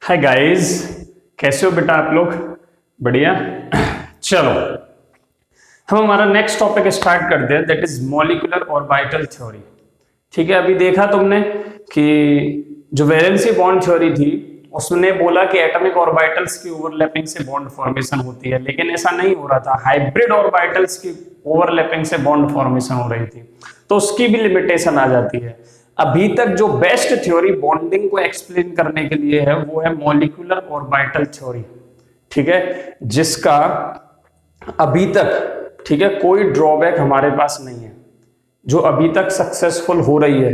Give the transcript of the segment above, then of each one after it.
Hi guys, कैसे हो बेटा आप लोग? बढ़िया। चलो हम हमारा नेक्स्ट टॉपिक स्टार्ट करते हैं, that is molecular orbital theory. ठीक है, अभी देखा तुमने कि जो वैलेंसी बॉन्ड थ्योरी थी उसने बोला कि एटॉमिक ऑर्बिटल्स की ओवरलैपिंग से बॉन्ड फॉर्मेशन होती है, लेकिन ऐसा नहीं हो रहा था। हाइब्रिड ऑर्बिटल्स की ओवरलैपिंग से बॉन्ड फॉर्मेशन हो रही थी, तो उसकी भी लिमिटेशन आ जाती है। अभी तक जो बेस्ट थ्योरी बॉन्डिंग को एक्सप्लेन करने के लिए है वो है मॉलिक्यूलर ऑर्बिटल थ्योरी। ठीक है, जिसका अभी तक, ठीक है, कोई ड्रॉबैक हमारे पास नहीं है, जो अभी तक सक्सेसफुल हो रही है।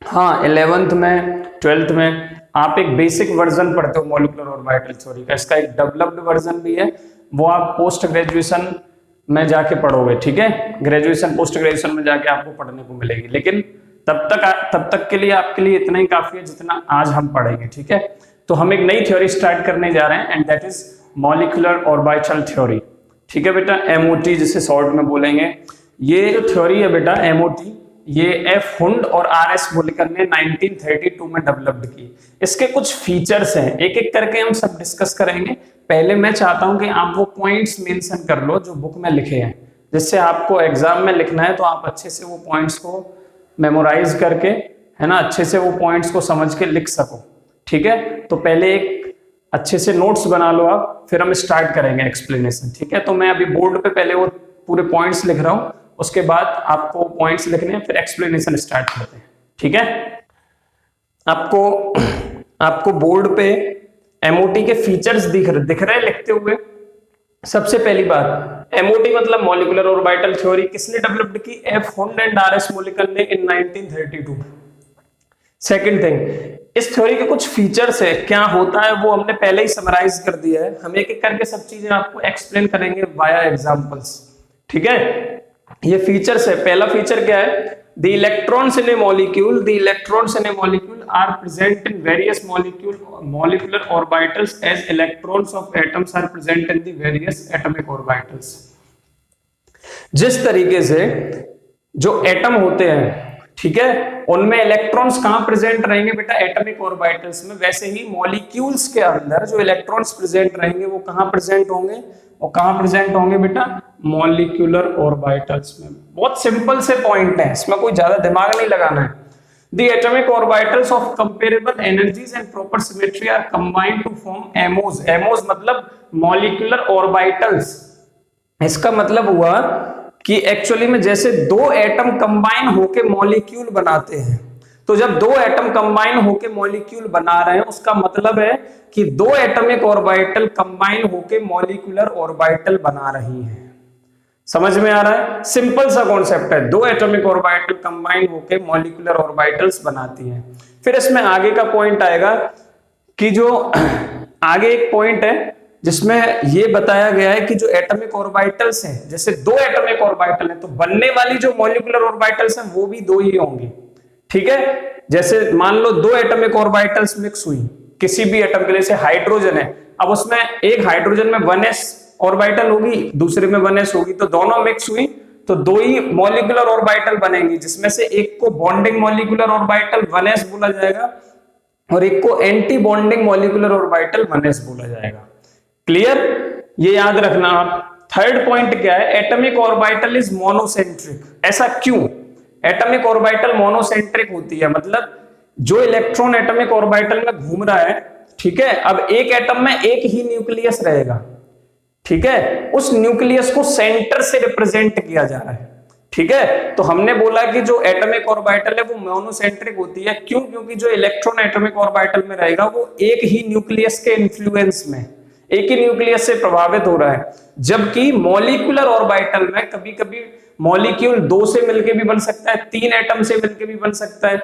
हाँ, 11th में 12th में आप एक बेसिक वर्जन पढ़ते हो मॉलिक्यूलर ऑर्बिटल थ्योरी का, इसका एक डेवलप्ड वर्जन भी है, वो आप पोस्ट ग्रेजुएशन में जाके पढ़ोगे। ठीक है, ग्रेजुएशन पोस्ट ग्रेजुएशन में जाके आपको पढ़ने को मिलेगी, लेकिन तब तक के लिए आपके लिए इतना ही काफी है जितना आज हम पढ़ेंगे। ठीक है, तो हम एक नई थ्योरी स्टार्ट करने जा रहे हैं and that is molecular orbital theory. ठीक है बेटा, एमओटी जिसे शॉर्ट में बोलेंगे। ये जो थ्योरी है बेटा एमओटी, ये एफ हुंड और आर एस वोल्कर ने 1932 में डेवलप्ड की। इसके कुछ फीचर्स हैं, एक एक करके हम सब डिस्कस करेंगे। पहले मैं चाहता हूं कि आप वो पॉइंट्स मेंशन कर लो जो बुक में लिखे हैं, जिससे आपको एग्जाम में लिखना है तो आप अच्छे से वो पॉइंट्स को मेमोराइज करके, है ना, अच्छे से वो पॉइंट्स को समझ के लिख सको। ठीक है, तो पहले एक अच्छे से नोट्स बना लो आप, फिर हम स्टार्ट करेंगे एक्सप्लेनेशन। ठीक है, तो मैं अभी बोर्ड पे पहले वो पूरे पॉइंट्स लिख रहा हूं, उसके बाद आपको पॉइंट्स लिखने हैं, फिर एक्सप्लेनेशन स्टार्ट करते हैं। ठीक है, आपको बोर्ड पे एमओटी के फीचर्स दिख रहे हैं लिखते हुए। सबसे पहली बात, एमओटी मतलब मॉलिक्यूलर ऑर्बिटल थ्योरी किसने डेवलप्ड की? F Hund and R S Volker ने इन 1932। सेकंड थिंग, इस थ्योरी के कुछ फीचर्स है, क्या होता है वो हमने पहले ही समराइज कर दिया है, हम एक एक करके सब चीजें आपको एक्सप्लेन करेंगे वाया एग्जांपल्स। ठीक है, ये फीचर्स है। पहला फीचर क्या है? The electrons in a molecule are present in various molecular orbitals as electrons of atoms are present in the various atomic orbitals। जिस तरीके से जो एटम होते हैं, ठीक है, उनमें इलेक्ट्रॉन्स कहां प्रेजेंट रहेंगे बेटा? एटॉमिक ऑर्बिटल्स में। वैसे ही मॉलिक्यूल्स के अंदर जो इलेक्ट्रॉन्स प्रेजेंट रहेंगे वो कहां प्रेजेंट होंगे? और कहां प्रेजेंट होंगे बेटा? मॉलिक्यूलर ऑर्बिटल्स में। बहुत सिंपल से पॉइंट है, इसमें कोई ज्यादा दिमाग नहीं लगाना है। The atomic orbitals of comparable energies and proper symmetry are combined to form MOs। MOs मतलब molecular orbitals। इसका मतलब हुआ कि एक्चुअली में जैसे दो एटम कंबाइन होके मॉलिक्यूल बनाते हैं, तो जब दो एटम कंबाइन होके मॉलिक्यूल बना रहे हैं उसका मतलब है कि दो एटॉमिक ऑर्बिटल कंबाइन होके मॉलिक्यूलर ऑर्बिटल बना रही हैं। समझ में आ रहा है? सिंपल सा कॉन्सेप्ट है, दो एटॉमिक ऑर्बिटल कंबाइन होके मॉलिक्यूलर ऑर्बिटल्स बनाती हैं। फिर इसमें आगे का पॉइंट आएगा कि जो आगे एक पॉइंट है जिसमें ये बताया गया है कि जो एटॉमिक ऑर्बिटल्स हैं, जैसे दो एटॉमिक ऑर्बिटल हैं तो बनने वाली जो मॉलिक्यूलर ऑर्बिटल्स हैं वो भी दो ही होंगी। ठीक है, जैसे मान लो दो एटॉमिक ऑर्बिटल्स मिक्स हुई किसी भी एटम के लिए, जैसे हाइड्रोजन है, अब उसमें एक हाइड्रोजन में 1s ऑर्बिटल होगी, दूसरे में 1s होगी, तो दोनों मिक्स हुई तो दो ही मॉलिक्यूलर ऑर्बिटल बनेंगी, जिसमें से एक को बॉन्डिंग मॉलिक्यूलर ऑर्बिटल 1s बोला जाएगा और एक को anti bonding molecular orbital 1s बोला जाएगा। क्लियर? ये याद रखना आप। थर्ड पॉइंट क्या है? Atomic orbital is monocentric. ऐसा क्यों? एटॉमिक ऑर्बिटल मोनोसेंट्रिक होती है, मतलब जो इलेक्ट्रॉन एटॉमिक ऑर्बिटल में घूम रहा है, ठीक है, अब एक एटम में एक ही न्यूक्लियस रहेगा, ठीक है, उस न्यूक्लियस को सेंटर से रिप्रेजेंट किया जा रहा है। ठीक है, तो हमने बोला कि जो एटॉमिक ऑर्बिटल है वो मोनोसेंट्रिक होती है। क्यों? क्योंकि जो इलेक्ट्रॉन एटॉमिक ऑर्बिटल में रहेगा वो एक ही न्यूक्लियस के इन्फ्लुएंस में, एक ही न्यूक्लियस से प्रभावित हो रहा है, जबकि मॉलिक्यूलर ऑर्बिटल में कभी कभी मॉलिक्यूल दो से मिलके भी बन सकता है, तीन एटम से मिलके भी बन सकता है,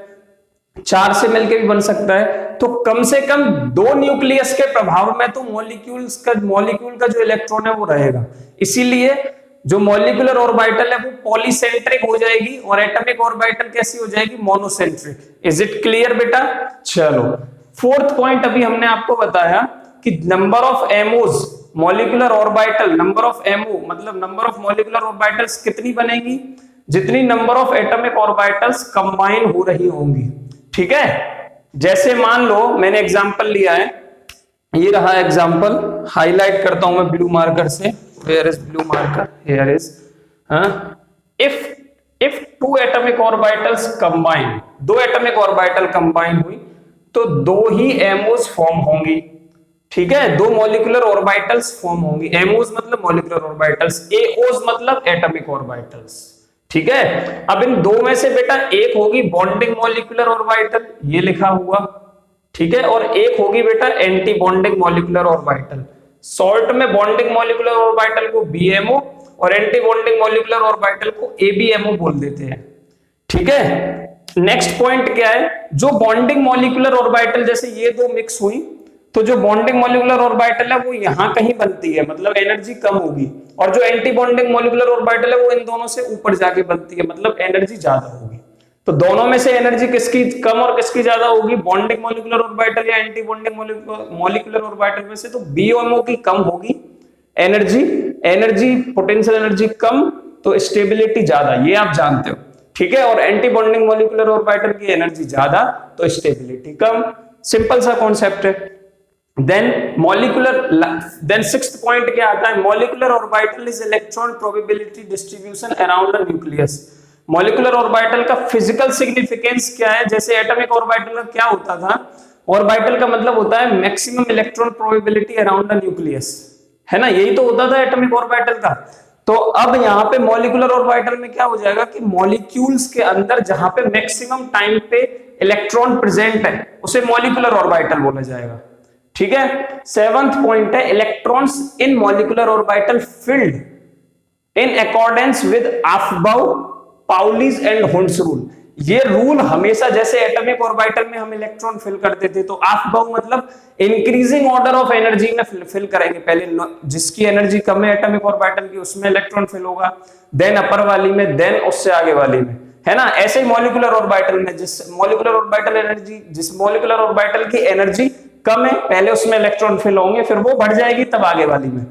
चार से मिलके भी बन सकता है, तो कम से कम दो न्यूक्लियस के प्रभाव में तो मॉलिक्यूल का जो इलेक्ट्रॉन है वो रहेगा। इसीलिए जो मॉलिक्यूलर ऑर्बिटल है वो पॉलीसेंट्रिक हो जाएगी और एटॉमिक ऑर्बिटल कैसी हो जाएगी? मोनोसेंट्रिक। इज इट क्लियर बेटा? चलो, फोर्थ पॉइंट अभी हमने आपको बताया कि number of MOs molecular orbital, number of MO मतलब नंबर ऑफ मॉलिक्यूलर ऑर्बिटल्स कितनी बनेगी? जितनी number of atomic orbitals combine हो रही होंगी। ठीक है, जैसे मान लो मैंने एग्जांपल लिया है, ये रहा एग्जांपल, हाईलाइट करता हूं मैं ब्लू मार्कर से, where is blue marker, here is, if if two atomic orbitals combine, दो एटॉमिक ऑर्बिटल कंबाइन हुई तो दो ही एमओस फॉर्म होंगी, ठीक है, दो मॉलिक्यूलर ऑर्बिटल्स फॉर्म होंगी, एमओस मतलब मॉलिक्यूलर ऑर्बिटल्स, एओस मतलब एटॉमिक ऑर्बिटल्स, ठीक है। अब इन दो में से बेटा एक होगी बॉन्डिंग मॉलिक्यूलर ऑर्बिटल, ये लिखा हुआ, ठीक है, और एक होगी बेटा anti bonding molecular orbital. Short में बॉन्डिंग मॉलिक्यूलर ऑर्बिटल को बीएमओ और एंटी बॉन्डिंग मॉलिक्यूलर ऑर्बिटल को एबीएमओ बोल देते हैं, ठीक है। नेक्स्ट पॉइंट क्या है, जो बॉन्डिंग मॉलिक्यूलर ऑर्बिटल, जैसे ये दो मिक्स हुई तो जो बॉन्डिंग मॉलिक्यूलर ऑर्बिटल है वो यहां कहीं बनती है, मतलब एनर्जी कम होगी, और जो एंटी बॉन्डिंग मॉलिक्यूलर ऑर्बिटल है वो इन दोनों से ऊपर जाके बनती है, मतलब एनर्जी ज्यादा होगी। तो दोनों में से एनर्जी किसकी कम और किसकी ज्यादा होगी, बॉन्डिंग मॉलिक्यूलर ऑर्बिटल या एंटी बॉन्डिंग मॉलिक्यूलर ऑर्बिटल में से तो बीएमओ की कम होगी एनर्जी, एनर्जी पोटेंशियल एनर्जी कम तो स्टेबिलिटी ज्यादा, ये आप जानते हो, ठीक है, और एंटी बॉन्डिंग मॉलिक्यूलर ऑर्बिटल की एनर्जी ज्यादा तो स्टेबिलिटी कम, सिंपल सा कॉन्सेप्ट है। देन सिक्स्थ पॉइंट क्या आता है, molecular orbital is electron probability distribution around the nucleus. Molecular orbital का फिजिकल सिग्निफिकेंस क्या है, जैसे एटॉमिक ऑर्बिटल का क्या होता था, ऑर्बिटल का मतलब होता है maximum electron probability around the nucleus, है ना, यही तो होता था एटॉमिक ऑर्बिटल का। तो अब यहाँ पे मॉलिक्यूलर ऑर्बिटल में क्या हो जाएगा कि मॉलिक्यूल्स के अंदर जहां पे मैक्सिमम टाइम पे इलेक्ट्रॉन प्रेजेंट है उसे मॉलिक्यूलर ऑर्बिटल बोला जाएगा, ठीक है। सेवंथ पॉइंट है, electrons in molecular orbital filled in accordance with above Pauli's and Hund's rule. ये रूल हमेशा, जैसे एटॉमिक ऑर्बिटल में हम इलेक्ट्रॉन फिल करते थे तो अबव मतलब इंक्रीजिंग ऑर्डर ऑफ एनर्जी में फिल करेंगे, पहले जिसकी एनर्जी कम है एटॉमिक ऑर्बिटल की उसमें इलेक्ट्रॉन फिल होगा, देन अपर वाली में, देन उससे आगे वाली में, है ना। ऐसे ही मॉलिक्यूलर ऑर्बिटल में जिस मॉलिक्यूलर ऑर्बिटल की एनर्जी कम है पहले उसमें इलेक्ट्रॉन फिल होंगे, फिर वो बढ़ जाएगी तब आगे वाली में।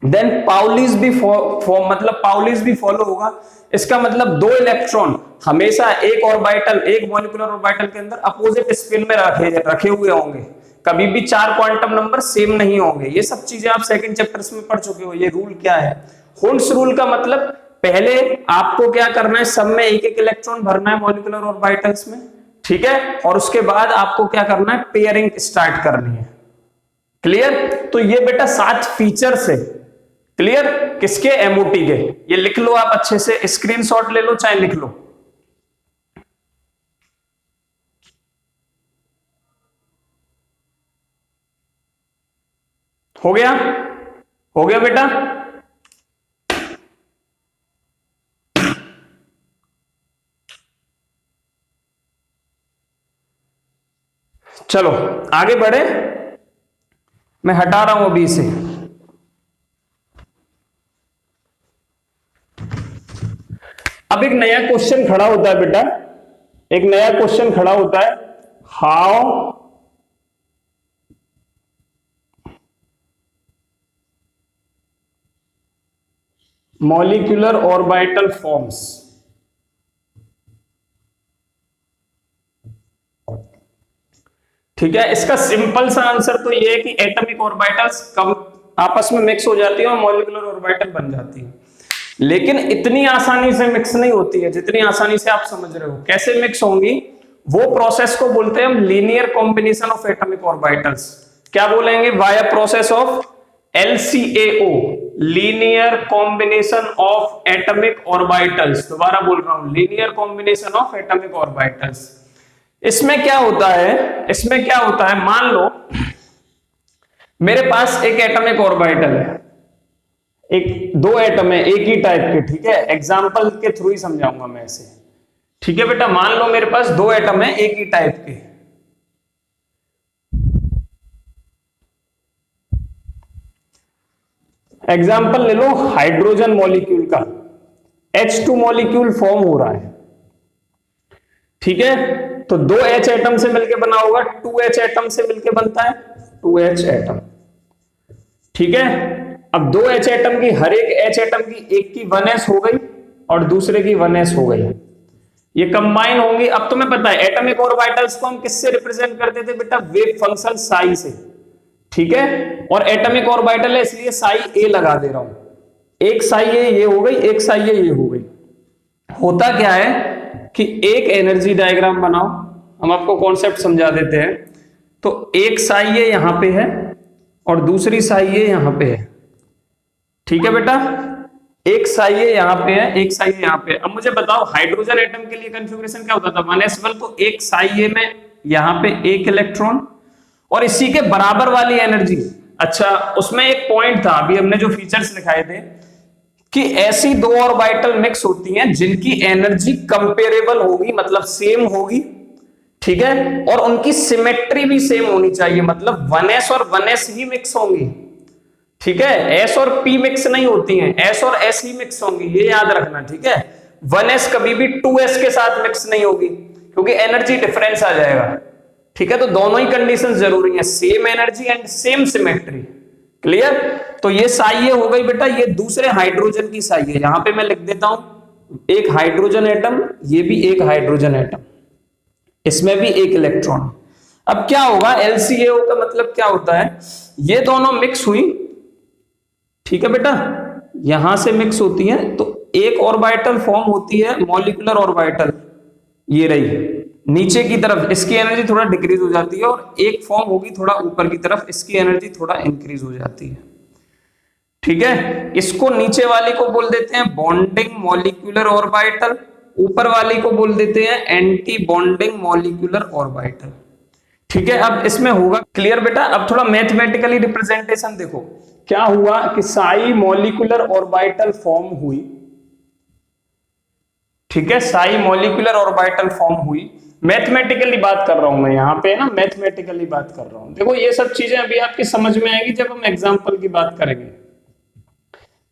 देन पाउलीज भी मतलब पाउलीज भी फॉलो होगा, इसका मतलब दो इलेक्ट्रॉन हमेशा एक ऑर्बिटल, एक मॉलिक्यूलर ऑर्बिटल के अंदर अपोजिट स्पिन में रखे हुए होंगे, कभी भी चार क्वांटम नंबर सेम नहीं होंगे। ये सब चीजें आप सेकंड चैप्टर्स में पढ़ चुके हो। ये रूल क्या है, हुंड्स रूल का मतलब पहले आपको क्या करना है, सब में एक एक इलेक्ट्रॉन भरना है मॉलिक्यूलर ऑर्बिटल्स में, ठीक है, और उसके बाद आपको क्या करना है, पेयरिंग स्टार्ट करनी है। क्लियर, तो ये बेटा 7 फीचर्स है, क्लियर, किसके, एमओटी के। ये लिख लो आप अच्छे से, स्क्रीनशॉट ले लो चाहे लिख लो। हो गया, हो गया बेटा। चलो आगे बढ़े, मैं हटा रहा हूं अभी से। अब एक नया क्वेश्चन खड़ा होता है बेटा, एक नया क्वेश्चन खड़ा होता है, हाउ मॉलिक्यूलर ऑर्बिटल फॉर्म्स। ठीक है, इसका सिंपल सा आंसर तो ये है कि एटॉमिक ऑर्बिटल्स कम आपस में मिक्स हो जाती है और मॉलिक्यूलर ऑर्बिटल बन जाती है, लेकिन इतनी आसानी से मिक्स नहीं होती है जितनी आसानी से आप समझ रहे हो। कैसे मिक्स होंगी, वो प्रोसेस को बोलते हैं हम linear combination of atomic orbitals. क्या बोलेंगे, via process of LCAO, linear combination of atomic orbitals. दोबारा बोल रहा हूं, linear combination of atomic orbitals. इसमें क्या होता है, इसमें क्या होता है, मान लो मेरे पास एक एटॉमिक ऑर्बिटल है, एक दो एटम है एक ही टाइप के, ठीक है, एग्जांपल के थ्रू ही समझाऊंगा मैं इसे। ठीक है बेटा, मान लो मेरे पास दो एटम है एक ही टाइप के, एग्जांपल ले लो हाइड्रोजन मॉलिक्यूल का, H2 मॉलिक्यूल फॉर्म हो रहा है, ठीक है, तो दो H एटम से मिलके बना होगा, 2H एटम से मिलके बनता है 2H एटम, ठीक है। अब दो H एटम की, हर एक H एटम की एक की 1s हो गई और दूसरे की 1s हो गई, ये कंबाइन होंगी। अब तुम्हें पता है एटॉमिक ऑर्बिटल्स को हम किससे रिप्रेजेंट करते थे बेटा, वेव फंक्शन साई से, ठीक है। और एटॉमिक ऑर्बिटल है इसलिए साई ए लगा दे रहा हूं, एक साई ए ये हो गई, एक साई ए ये हो गई। होता क्या है कि एक एनर्जी डायग्राम बनाओ, हम आपको कॉन्सेप्ट समझा देते हैं। तो एक साई ए यहां पे है और दूसरी साई ए यहां पे है, ठीक है बेटा, एक साई ए यहां पे है, एक साई ए यहां पे। अब मुझे बताओ हाइड्रोजन एटम के लिए कॉन्फ़िगरेशन क्या होता था, 1s1, तो एक साई ए में यहां पे एक इलेक्ट्रॉन और इसी के बराबर वाली एनर्जी। अच्छा, उसमें एक पॉइंट था, अभी हमने जो फीचर्स दिखाए थे कि ऐसी दो ऑर्बिटल मिक्स होती हैं जिनकी एनर्जी कंपेरेबल होगी, मतलब सेम होगी, ठीक है, और उनकी सिमेट्री भी सेम होनी चाहिए, मतलब 1s और 1s ही मिक्स होंगी, ठीक है। s और p मिक्स नहीं होती हैं, s और s ही मिक्स होंगी, ये याद रखना, ठीक है। 1s कभी भी 2s के साथ मिक्स नहीं होगी क्योंकि एनर्जी डिफरेंस आ जाएगा, ठीक है। तो दोनों ही कंडीशंस जरूरी हैं, same energy and same symmetry. Clear? तो ये साई ए हो गई बेटा, ये दूसरे हाइड्रोजन की साई ए, यहां पे मैं लिख देता हूं एक हाइड्रोजन एटम, ये भी एक हाइड्रोजन एटम, इसमें भी एक इलेक्ट्रॉन। अब क्या होगा, एलसीएओ का मतलब क्या होता है, ये दोनों मिक्स हुई, ठीक है बेटा, यहां से मिक्स होती है तो एक ऑर्बिटल फॉर्म होती है मॉलिक्यूलर ऑर्बिटल, ये रही नीचे की तरफ, इसकी एनर्जी थोड़ा डिक्रीज हो जाती है, और एक फॉर्म होगी थोड़ा ऊपर की तरफ, इसकी एनर्जी थोड़ा इंक्रीज हो जाती है, ठीक है। इसको नीचे वाली को बोल देते हैं बॉन्डिंग मॉलिक्यूलर ऑर्बिटल, ऊपर वाली को बोल देते हैं एंटी बॉन्डिंग मॉलिक्यूलर ऑर्बिटल, ठीक है। अब इसमें होगा क्लियर बेटा। अब थोड़ा मैथमेटिकली रिप्रेजेंटेशन देखो, क्या हुआ कि साई मॉलिक्यूलर ऑर्बिटल फॉर्म हुई, ठीक है, साई मॉलिक्यूलर ऑर्बिटल फॉर्म हुई। मैथमेटिकली बात कर रहा हूं मैं यहां पे ना, मैथमेटिकली बात कर रहा हूं। देखो ये सब चीजें अभी आपकी समझ में आएगी जब हम एग्जांपल की बात करेंगे,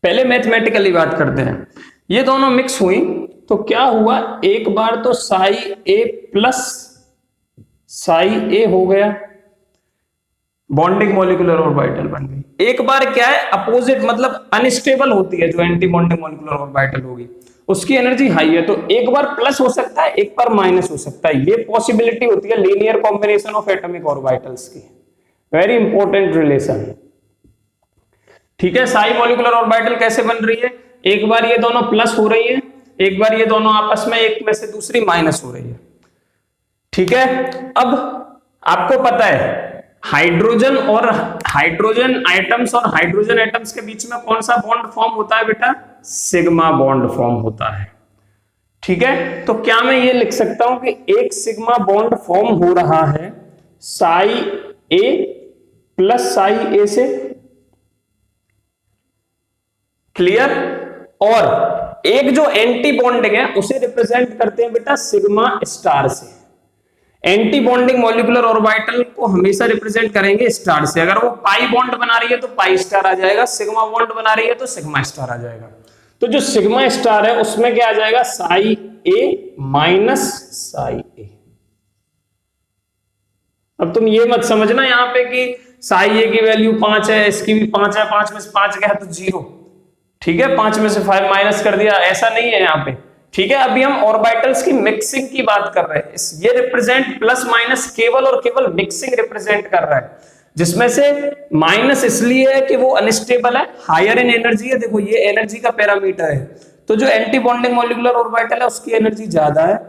पहले मैथमेटिकली बात करते हैं। ये दोनों मिक्स हुई तो क्या हुआ, एक बार तो साई ए प्लस साई ए हो गया, बॉन्डिंग मॉलिक्यूलर ऑर्बिटल बन गई। एक बार क्या है, अपोजिट मतलब अनस्टेबल होती है, जो एंटी बॉन्डिंग मॉलिक्यूलर ऑर्बिटल होगी उसकी एनर्जी हाई है, तो एक बार प्लस हो सकता है, एक बार माइनस हो सकता है, ये पॉसिबिलिटी होती है linear combination of atomic orbitals की। वेरी इंपॉर्टेंट रिलेशन, ठीक है। साई मॉलिक्यूलर ऑर्बिटल कैसे बन रही है, एक बार ये दोनों प्लस हो रही है, एक बार ये दोनों आपस में एक में से दूसरी माइनस हो रही है, ठीक है। अब आपको पता है हाइड्रोजन और हाइड्रोजन एटम्स और हाइड्रोजन एटम्स के बीच में कौन सा बॉन्ड फॉर्म होता है बेटा, सिग्मा बॉन्ड फॉर्म होता है, ठीक है। तो क्या मैं ये लिख सकता हूं कि एक सिग्मा बॉन्ड फॉर्म हो रहा है साई ए प्लस साई ए से, क्लियर। और एक जो एंटी बॉन्डिंग है उसे रिप्रेजेंट करते हैं बेटा सिग्मा स्टार से। एंटी बॉन्डिंग मॉलिक्यूलर ऑर्बिटल को हमेशा रिप्रेजेंट करेंगे स्टार से, अगर वो पाई बॉन्ड बना रही है तो पाई स्टार आ जाएगा, सिग्मा बॉन्ड बना रही है तो सिग्मा स्टार आ जाएगा। तो जो सिग्मा स्टार है उसमें क्या आ जाएगा, साई ए माइनस साई ए। अब तुम ये मत समझना यहां पे कि साई ए की वैल्यू 5 है, इसकी भी 5 है, 5 में से 5 गया तो 0, ठीक है, 5 में से 5 माइनस कर दिया, ऐसा नहीं है यहाँ पे, ठीक है। अभी हम ऑर्बिटल्स की मिक्सिंग की बात कर रहे हैं, ये रिप्रेजेंट प्लस माइनस केवल और केवल मिक्सिंग रिप्रेजेंट कर रहा है, जिसमें से माइनस इसलिए है कि वो अनस्टेबल है, हायर इन एनर्जी है, देखो ये एनर्जी का पैरामीटर है। तो जो एंटी बॉन्डिंग मॉलिक्यूलर ऑर्बिटल है उसकी एनर्जी ज्यादा है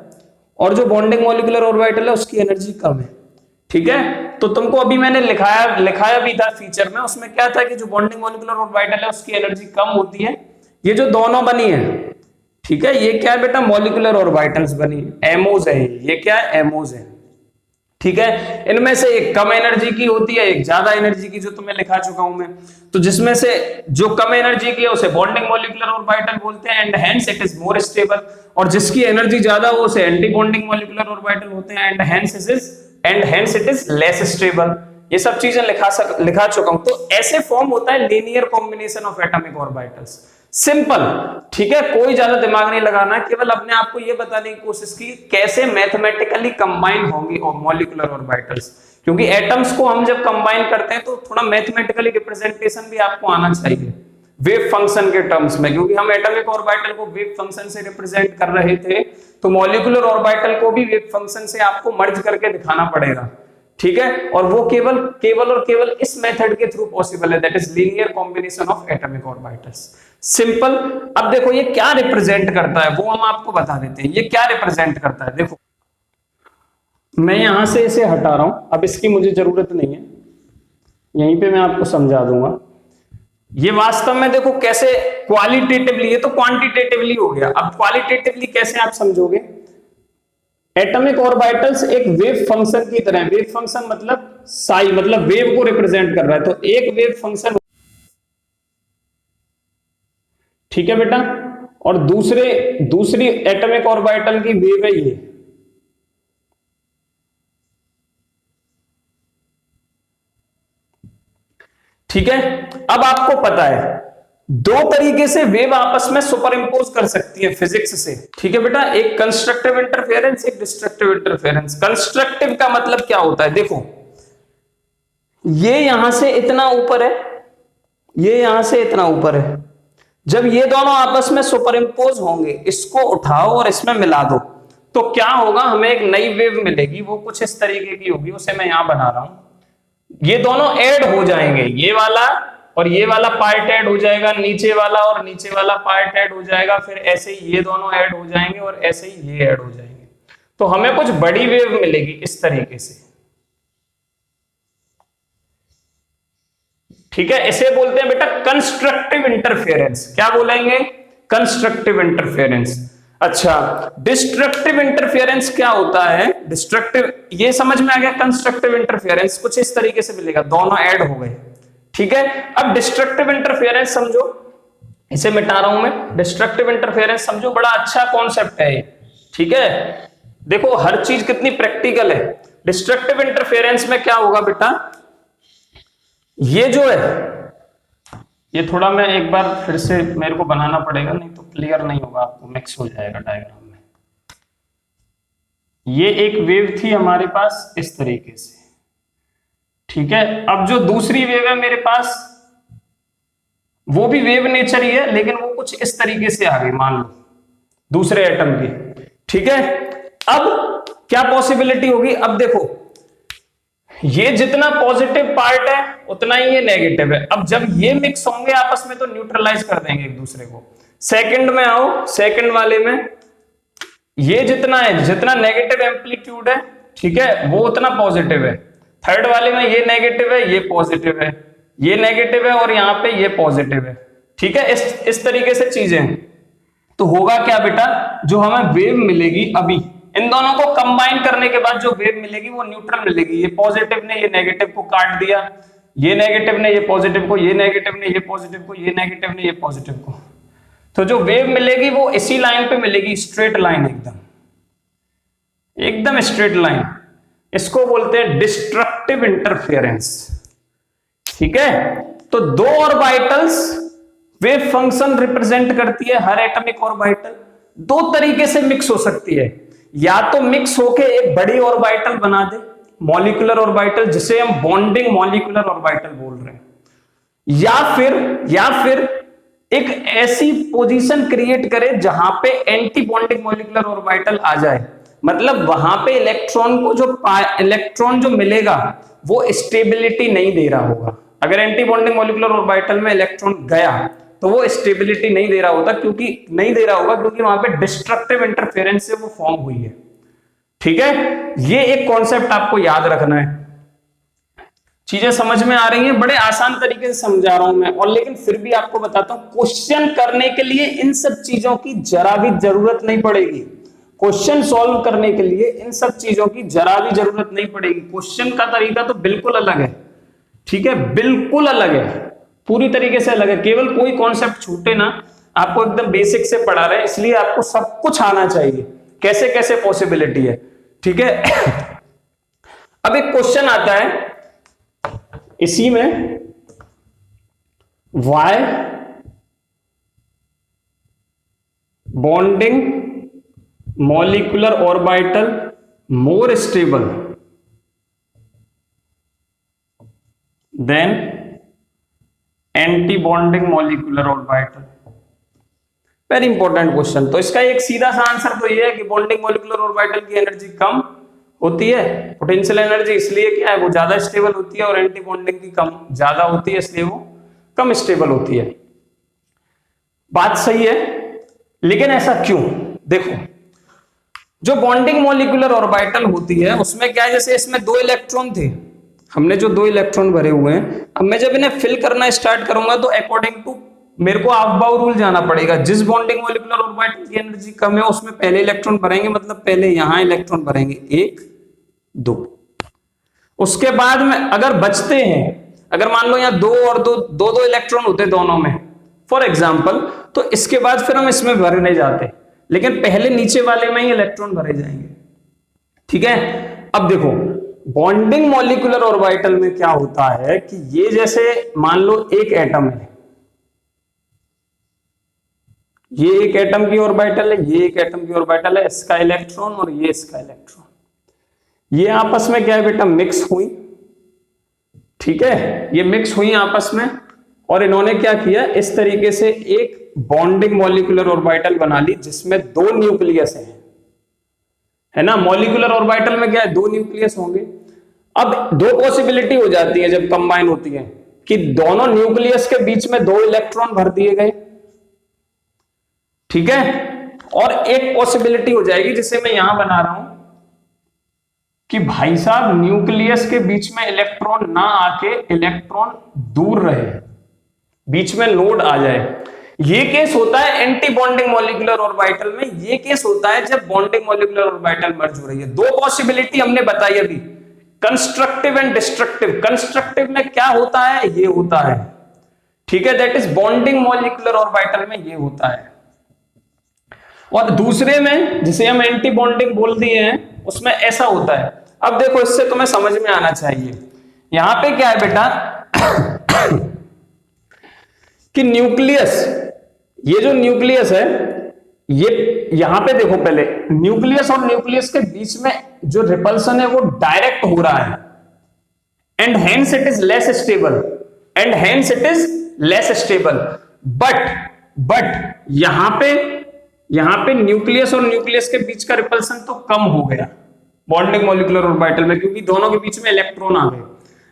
और जो बॉन्डिंग मॉलिक्यूलर ऑर्बिटल है उसकी एनर्जी कम है, ठीक है। तो तुमको अभी मैंने लिखाया भी था फीचर में, उसमें क्या था कि जो बॉन्डिंग मॉलिक्यूलर ऑर्बिटल है उसकी एनर्जी कम होती है। ये जो दोनों बनी है, ठीक है, ये क्या है बेटा, मॉलिक्यूलर ऑर्बिटल्स बनी, एमोज है, ये क्या है, एमोज है, ठीक है। इनमें से एक कम एनर्जी की होती है, एक ज्यादा एनर्जी की, जो तुम्हें लिखा चुका हूं मैं। तो जिसमें से जो कम एनर्जी की है उसे बॉन्डिंग मॉलिक्यूलर ऑर्बिटल बोलते हैं and hence it is more stable, और जिसकी एनर्जी ज्यादा हो उसे एंटी बॉन्डिंग मॉलिक्यूलर ऑर्बिटल होते हैं and hence it is less stable. ये सब चीजें लिखा चुका हूं। तो ऐसे फॉर्म होता है linear combination of atomic orbitals, simple, ठीक है, कोई ज्यादा दिमाग नहीं लगाना, केवल अपने आप को यह बताने की कोशिश की कैसे मैथमेटिकली कंबाइन होंगी मॉलिक्यूलर ऑर्बिटल्स, क्योंकि एटम्स को हम जब कंबाइन करते हैं तो थोड़ा मैथमेटिकली रिप्रेजेंटेशन भी आपको आना चाहिए वेव फंक्शन के टर्म्स में, क्योंकि हम एटॉमिक ऑर्बिटल को वेव फंक्शन से रिप्रेजेंट कर रहे थे। तो मॉलिक्यूलर ऑर्बिटल को भी वेव फंक्शन से आपको मर्ज करके दिखाना पड़ेगा, ठीक है। और वो केवल इस मेथड के थ्रू पॉसिबल है, that is linear combination of atomic orbitals. Simple. अब देखो ये क्या रिप्रेजेंट करता है वो हम आपको बता देते हैं। ये क्या रिप्रेजेंट करता है, देखो मैं यहां से इसे हटा रहा हूं, अब इसकी मुझे जरूरत नहीं है, यहीं पे मैं आपको समझा दूंगा। ये वास्तव में देखो कैसे क्वालिटेटिवली, ये तो क्वांटिटेटिवली हो गया, अब क्वालिटेटिवली कैसे आप समझोगे। एटॉमिक ऑर्बिटल्स एक वेव फंक्शन की तरह, वेव फंक्शन मतलब साई, मतलब वेव को रिप्रेजेंट कर रहा है, तो एक वेव फंक्शन, ठीक है बेटा, और दूसरी एटॉमिक ऑर्बिटल की वेव है ये, ठीक है। अब आपको पता है दो तरीके से वेव आपस में सुपर इंपोज कर सकती है फिजिक्स से, ठीक है बेटा, एक कंस्ट्रक्टिव इंटरफेरेंस, एक डिस्ट्रक्टिव इंटरफेरेंस। कंस्ट्रक्टिव का मतलब क्या होता है, देखो ये यहां से इतना ऊपर है, ये यहां से इतना ऊपर है, जब ये दोनों आपस में सुपर इंपोज होंगे, इसको उठाओ और इसमें मिला दो, तो क्या होगा, हमें एक नई वेव मिलेगी, वो कुछ इस तरीके की होगी, उसे मैं यहां बना रहा हूं। ये दोनों ऐड हो जाएंगे, ये वाला और ये वाला पार्ट ऐड हो जाएगा, नीचे वाला और नीचे वाला पार्ट ऐड हो जाएगा, फिर ऐसे ही ये दोनों ऐड हो जाएंगे और ऐसे ही ये ऐड हो जाएंगे, तो हमें कुछ बड़ी वेव मिलेगी इस तरीके से, ठीक है। इसे बोलते हैं बेटा कंस्ट्रक्टिव इंटरफेरेंस। क्या बोलेंगे, कंस्ट्रक्टिव इंटरफेरेंस। अच्छा, डिस्ट्रक्टिव इंटरफेरेंस क्या होता है, डिस्ट्रक्टिव, ये समझ में आ गया। कंस्ट्रक्टिव इंटरफेरेंस कुछ इस तरीके से मिलेगा, दोनों ऐड हो गए, ठीक है। अब डिस्ट्रक्टिव इंटरफेरेंस समझो, इसे मिटा रहा हूं मैं। डिस्ट्रक्टिव इंटरफेरेंस समझो, बड़ा अच्छा कॉन्सेप्ट है ये, ठीक है। देखो हर चीज कितनी प्रैक्टिकल है। डिस्ट्रक्टिव इंटरफेरेंस में क्या होगा बेटा, ये जो है, ये थोड़ा मैं एक बार फिर से मेरे को बनाना पड़ेगा, नहीं तो क्लियर नहीं होगा, आपको मिक्स हो जाएगा डायग्राम में। ये एक वेव थी हमारे पास इस तरीके से, ठीक है। अब जो दूसरी वेव है मेरे पास, वो भी वेव नेचर ही है, लेकिन वो कुछ इस तरीके से आ गई, मान लो दूसरे एटम की, ठीक है। अब क्या पॉसिबिलिटी होगी, अब देखो ये जितना पॉजिटिव पार्ट है उतना ही ये नेगेटिव है। अब जब ये मिक्स होंगे आपस में तो न्यूट्रलाइज कर देंगे एक दूसरे को। सेकंड में आओ, सेकंड वाले में ये जितना है, जितना नेगेटिव एम्पलीट्यूड है, ठीक है, वो उतना पॉजिटिव है। थर्ड वाले में ये नेगेटिव है, ये पॉजिटिव है, ये नेगेटिव है और यहाँ पे ये पॉजिटिव है, ठीक है। इस तरीके से चीजें, तो होगा क्या बेटा, जो हमें वेव मिलेगी अभी, इन दोनों को कंबाइन करने के बाद जो वेव मिलेगी वो न्यूट्रल मिलेगी। ये पॉजिटिव ने ये नेगेटिव को काट दिया, ये नेगेटिव ने ये पॉजिटिव को, ये नेगेटिव ने ये पॉजिटिव को, ये नेगेटिव ने ये पॉजिटिव को, तो जो वेव मिलेगी वो इसी लाइन पे मिलेगी, स्ट्रेट लाइन, एकदम एकदम स्ट्रेट लाइन। इसको बोलते हैं डिस्ट्रक्टिव इंटरफेरेंस, ठीक है। तो दो ऑर्बिटल्स वेव फंक्शन रिप्रेजेंट करती है, हर एटॉमिक ऑर्बिटल दो तरीके से मिक्स हो सकती है, या तो मिक्स होके एक बड़ी ऑर्बिटल बना दे, मॉलिक्यूलर ऑर्बिटल, जिसे हम बॉन्डिंग मॉलिक्यूलर ऑर्बिटल बोल रहे हैं, या फिर एक ऐसी पोजीशन क्रिएट करे जहां पे एंटी बॉन्डिंग मॉलिक्यूलर ऑर्बिटल आ जाए, मतलब वहां पे इलेक्ट्रॉन जो मिलेगा वो स्टेबिलिटी नहीं दे रहा होगा। अगर एंटी बॉन्डिंग मॉलिक्यूलर ऑर्बिटल में इलेक्ट्रॉन गया तो वो स्टेबिलिटी नहीं दे रहा होता, क्योंकि वहां पे डिस्ट्रक्टिव इंटरफेरेंस से वो फॉर्म हुई है, ठीक है। ये एक कॉन्सेप्ट आपको याद रखना है। चीजें समझ में आ रही हैं, बड़े आसान तरीके से समझा रहा हूं मैं, और लेकिन फिर भी आपको बताता हूं, क्वेश्चन करने के लिए इन सब चीजों की जरा भी जरूरत नहीं पड़ेगी। क्वेश्चन सॉल्व करने के लिए इन सब चीजों की जरा भी जरूरत नहीं पड़ेगी। क्वेश्चन का तरीका तो बिल्कुल अलग है, ठीक है, बिल्कुल अलग है, पूरी तरीके से अलग है। केवल कोई कॉन्सेप्ट छूटे ना, आपको एकदम बेसिक से पढ़ा रहे हैं, इसलिए आपको सब कुछ आना चाहिए, कैसे कैसे पॉसिबिलिटी है, ठीक है। अब एक क्वेश्चन आता है इसी में, why bonding molecular orbital more stable than anti bonding molecular orbital. Very important question. तो इसका एक सीधा सा आंसर तो ये है कि बॉन्डिंग मॉलिक्यूलर ऑर्बिटल की एनर्जी कम होती है, पोटेंशियल एनर्जी इसलिए क्या है वो ज्यादा स्टेबल होती है, और एंटी बॉन्डिंग की कम ज्यादा होती है इसलिए वो कम स्टेबल होती है। बात सही है, लेकिन ऐसा क्यों? देखो, जो बॉन्डिंग मॉलिक्यूलर ऑर्बिटल होती है उसमें क्या है, जैसे इसमें 2 इलेक्ट्रॉन थे, हमने जो 2 इलेक्ट्रॉन भरे हुए हैं, अब मैं जब इन्हें फिल करना स्टार्ट करूंगा तो अकॉर्डिंग टू मेरे को हाफ बाउ रूल जाना पड़ेगा। जिस बॉन्डिंग मॉलिक्यूलर ऑर्बिटल की एनर्जी कम है उसमें पहले इलेक्ट्रॉन भरेंगे, मतलब पहले यहां इलेक्ट्रॉन भरेंगे 1 2, उसके बाद में अगर बचते हैं, अगर मान लो यहाँ 2 और 2 2 इलेक्ट्रॉन होते दोनों में फॉर एग्जाम्पल, तो इसके बाद फिर हम इसमें भरने जाते, लेकिन पहले नीचे वाले में ही इलेक्ट्रॉन भरे जाएंगे। ठीक है, अब देखो बॉन्डिंग मॉलिक्यूलर ऑर्बिटल में क्या होता है कि ये जैसे मान लो एक एटम है, ये एक एटम की ऑर्बिटल है, ये एक एटम की ऑर्बिटल है, इसका इलेक्ट्रॉन और ये इसका इलेक्ट्रॉन, ये आपस में क्या है बेटा मिक्स हुई। ठीक है, ये मिक्स हुई आपस में, और इन्होंने क्या किया, इस तरीके से एक बॉन्डिंग मॉलिक्यूलर ऑर्बिटल बना ली जिसमें 2 न्यूक्लियस है ना। मॉलिक्यूलर ऑर्बिटल में क्या है 2 न्यूक्लियस होंगे। अब 2 पॉसिबिलिटी हो जाती है जब कंबाइन होती है कि दोनों न्यूक्लियस के बीच में 2 इलेक्ट्रॉन भर दिए गए, ठीक है, और एक पॉसिबिलिटी हो जाएगी जिसे मैं यहां बना रहा हूं कि भाई साहब न्यूक्लियस के बीच में इलेक्ट्रॉन ना आके इलेक्ट्रॉन दूर रहे, बीच में नोड आ जाए। ये केस होता है एंटी बॉन्डिंग मॉलिक्यूलर ऑर्बिटल में, ये केस होता है जब बॉन्डिंग मॉलिक्यूलर ऑर्बिटल मर्ज हो रही है। 2 पॉसिबिलिटी हमने बताई अभी, कंस्ट्रक्टिव एंड डिस्ट्रक्टिव। कंस्ट्रक्टिव में क्या होता है, ये होता है, ठीक है, that is bonding molecular orbital में ये होता है। और दूसरे में जिसे हम एंटी बॉन्डिंग बोल दिए हैं उसमें ऐसा होता है। अब देखो इससे तुम्हें समझ में आना चाहिए, यहां पे क्या है बेटा कि न्यूक्लियस, ये जो न्यूक्लियस है, ये यहां पे देखो पहले न्यूक्लियस और न्यूक्लियस के बीच में जो रिपल्सन है वो डायरेक्ट हो रहा है, and hence it is less stable, and hence it is less stable. But यहां पे न्यूक्लियस और न्यूक्लियस के बीच का रिपल्सन तो कम हो गया बॉन्डिंग मॉलिक्यूलर ऑर्बिटल में, क्योंकि दोनों के बीच में इलेक्ट्रॉन आ गए,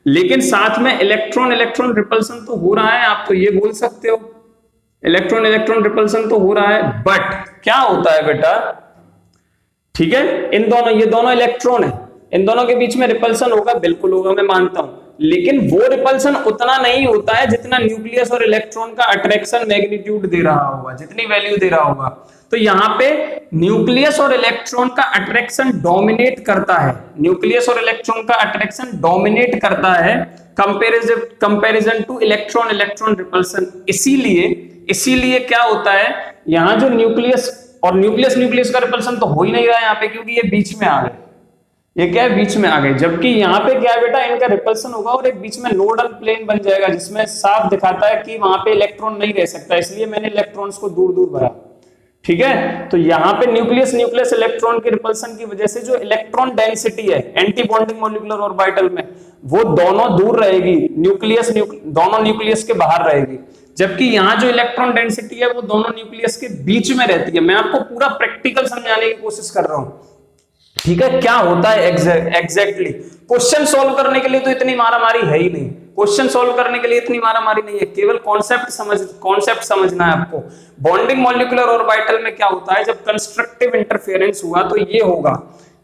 लेकिन साथ में इलेक्ट्रॉन इलेक्ट्रॉन रिपल्सन तो हो रहा है, आप तो ये बोल सकते हो इलेक्ट्रॉन इलेक्ट्रॉन रिपल्सन तो हो रहा है। बट क्या होता है बेटा, ठीक है, इन दोनों, ये दोनों इलेक्ट्रॉन है, इन दोनों के बीच में रिपल्सन होगा, बिल्कुल होगा, मैं मानता हूं, लेकिन वो रिपल्सन उतना नहीं होता है जितना न्यूक्लियस और इलेक्ट्रॉन का अट्रैक्शन मैग्नीट्यूड दे रहा होगा, जितनी वैल्यू दे रहा होगा। तो यहां पे न्यूक्लियस और इलेक्ट्रॉन का अट्रैक्शन डोमिनेट करता है, न्यूक्लियस और इलेक्ट्रॉन का अट्रैक्शन डोमिनेट करता है comparison two electron electron repulsion. इसीलिए क्या होता है, यहां जो न्यूक्लियस और न्यूक्लियस का रिपल्सन तो हो ही नहीं रहा है यहां पे, क्योंकि ये बीच में आ गए, ये क्या है बीच में आ गए, जबकि यहां पे क्या है बेटा इनका रिपल्सन होगा और एक बीच में नोडल प्लेन बन जाएगा जिसमें साफ दिखाता है कि वहां पे इलेक्ट्रॉन नहीं रह सकता, इसलिए मैंने इलेक्ट्रॉन्स को दूर दूर भरा। ठीक है, तो यहां पे न्यूक्लियस इलेक्ट्रॉन के रिपल्सन की वजह से जो इलेक्ट्रॉन डेंसिटी है एंटी बॉन्डिंग मॉलिक्यूलर ऑर्बिटल में, वो दोनों दूर रहेगी, दोनों न्यूक्लियस के बाहर रहेगी, जबकि यहां जो इलेक्ट्रॉन डेंसिटी है वो दोनों न्यूक्लियस के बीच में रहती है। मैं आपको पूरा प्रैक्टिकल समझाने की कोशिश कर रहा हूं, ठीक है, क्या होता है एग्जैक्टली। क्वेश्चन सॉल्व करने के लिए तो इतनी मारामारी है ही नहीं, क्वेश्चन सॉल्व करने के लिए इतनी मारामारी नहीं है, केवल कॉन्सेप्ट समझना है आपको। बॉन्डिंग मॉलिक्यूलर ऑर्बिटल में क्या होता है, जब कंस्ट्रक्टिव इंटरफेरेंस हुआ तो ये होगा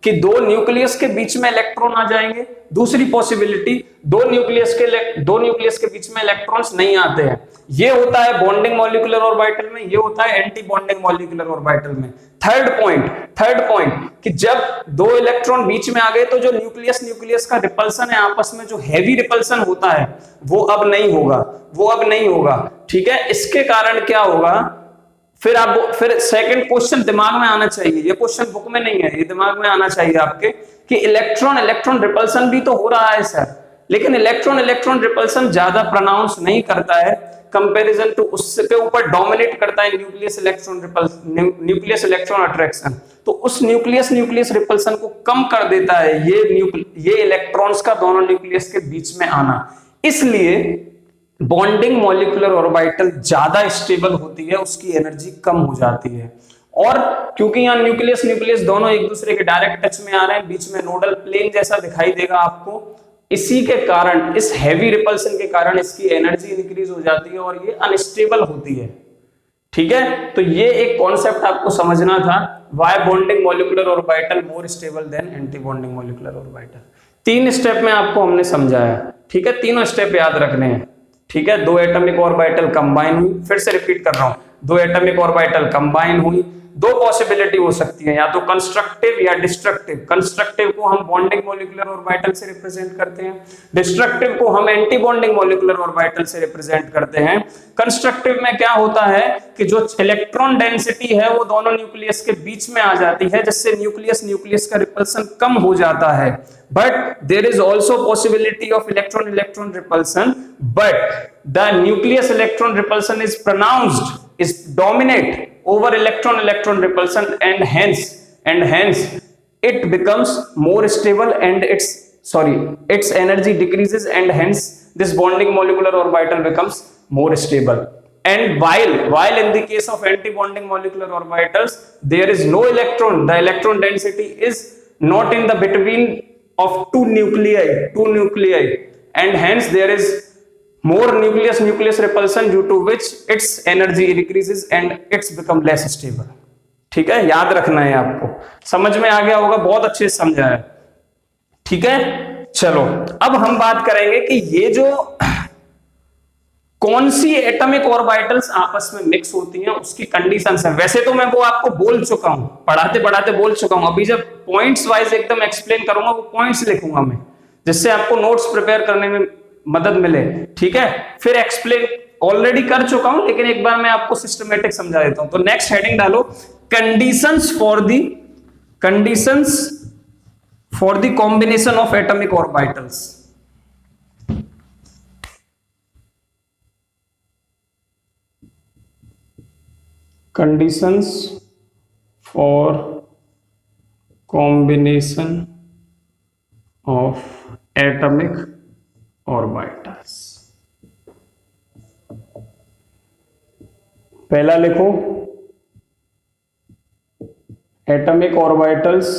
कि 2 न्यूक्लियस के बीच में इलेक्ट्रॉन आ जाएंगे। दूसरी पॉसिबिलिटी, 2 न्यूक्लियस के बीच में इलेक्ट्रॉन्स नहीं आते हैं, ये होता है बॉन्डिंग मॉलिक्यूलर ऑर्बिटल में, ये होता है एंटी बॉन्डिंग मॉलिक्यूलर ऑर्बिटल में। थर्ड पॉइंट कि जब 2 इलेक्ट्रॉन बीच में आ गए तो जो न्यूक्लियस का रिपल्सन है आपस में, जो हैवी रिपल्सन होता है वो अब नहीं होगा, ठीक है। इसके कारण क्या होगा, फिर सेकंड क्वेश्चन दिमाग में आना चाहिए, ये क्वेश्चन बुक में नहीं है, ये दिमाग में आना चाहिए आपके कि इलेक्ट्रॉन रिपल्सन भी तो हो रहा है सर, लेकिन इलेक्ट्रॉन रिपल्सन ज्यादा प्रोनाउंस नहीं करता है कंपैरिजन टू, उसके ऊपर डोमिनेट करता है न्यूक्लियस इलेक्ट्रॉन अट्रैक्शन। तो उस न्यूक्लियस रिपल्सन को कम कर देता है ये इलेक्ट्रॉन्स का दोनों न्यूक्लियस के बीच में आना। इसलिए बॉन्डिंग मॉलिक्यूलर ऑर्बिटल ज्यादा स्टेबल होती है, उसकी एनर्जी कम हो जाती है। और क्योंकि यहाँ न्यूक्लियस न्यूक्लियस दोनों एक दूसरे के डायरेक्ट टच में आ रहे हैं, बीच में नोडल प्लेन जैसा दिखाई देगा आपको, इसी के कारण, इस हैवी रिपल्सन के कारण इसकी एनर्जी इंक्रीज हो जाती है और ये अनस्टेबल होती है। ठीक है, तो ये एक कॉन्सेप्ट आपको समझना था, why bonding molecular orbital more stable than anti bonding molecular orbital. 3 step में आपको हमने समझाया। ठीक है, तीनों स्टेप याद रखने हैं। ठीक है, 2 एटॉमिक ऑर्बिटल कंबाइन हुई, फिर से रिपीट कर रहा हूं, 2 एटॉमिक ऑर्बिटल कंबाइन हुई, 2 पॉसिबिलिटी हो सकती है, या तो कंस्ट्रक्टिव या डिस्ट्रक्टिव। कंस्ट्रक्टिव को हम बॉन्डिंग मॉलिक्यूलर ऑर्बिटल से रिप्रेजेंट करते हैं, डिस्ट्रक्टिव को हम एंटी बॉन्डिंग मॉलिक्यूलर ऑर्बिटल से रिप्रेजेंट करते हैं। कंस्ट्रक्टिव में क्या होता है कि जो इलेक्ट्रॉन डेंसिटी है वो दोनों न्यूक्लियस के बीच में आ जाती है, जिससे न्यूक्लियस न्यूक्लियस का रिपल्सन कम हो जाता है। But there is also possibility of electron electron repulsion, but the nucleus electron repulsion is pronounced, is dominate over electron electron repulsion, and hence it becomes more stable and its energy decreases, and hence this bonding molecular orbital becomes more stable. And while in the case of anti bonding molecular orbitals there is no electron, the electron density is not in the between of two nuclei, and hence there is more nucleus repulsion, due to which its energy increases and it's become less stable. ठीक है, याद रखना है आपको, समझ में आ गया होगा, बहुत अच्छे से समझा है। ठीक है, चलो अब हम बात करेंगे कि ये जो कौन सी एटॉमिक ऑर्बिटल्स आपस में मिक्स होती हैं उसकी कंडीशंस है। वैसे तो मैं वो आपको बोल चुका हूं, पढ़ाते पढ़ाते बोल चुका हूं, अभी जब पॉइंट्स वाइज एकदम एक्सप्लेन करूंगा वो पॉइंट्स लिखूंगा मैं, जिससे आपको नोट्स प्रिपेयर करने में मदद मिले। ठीक है, फिर एक्सप्लेन ऑलरेडी कर चुका हूं, लेकिन एक बार मैं आपको सिस्टमेटिक समझा देता हूं। तो नेक्स्ट हेडिंग डालो, conditions for the combination of atomic orbitals. Conditions for combination of atomic orbitals. पहला लिखो, atomic orbitals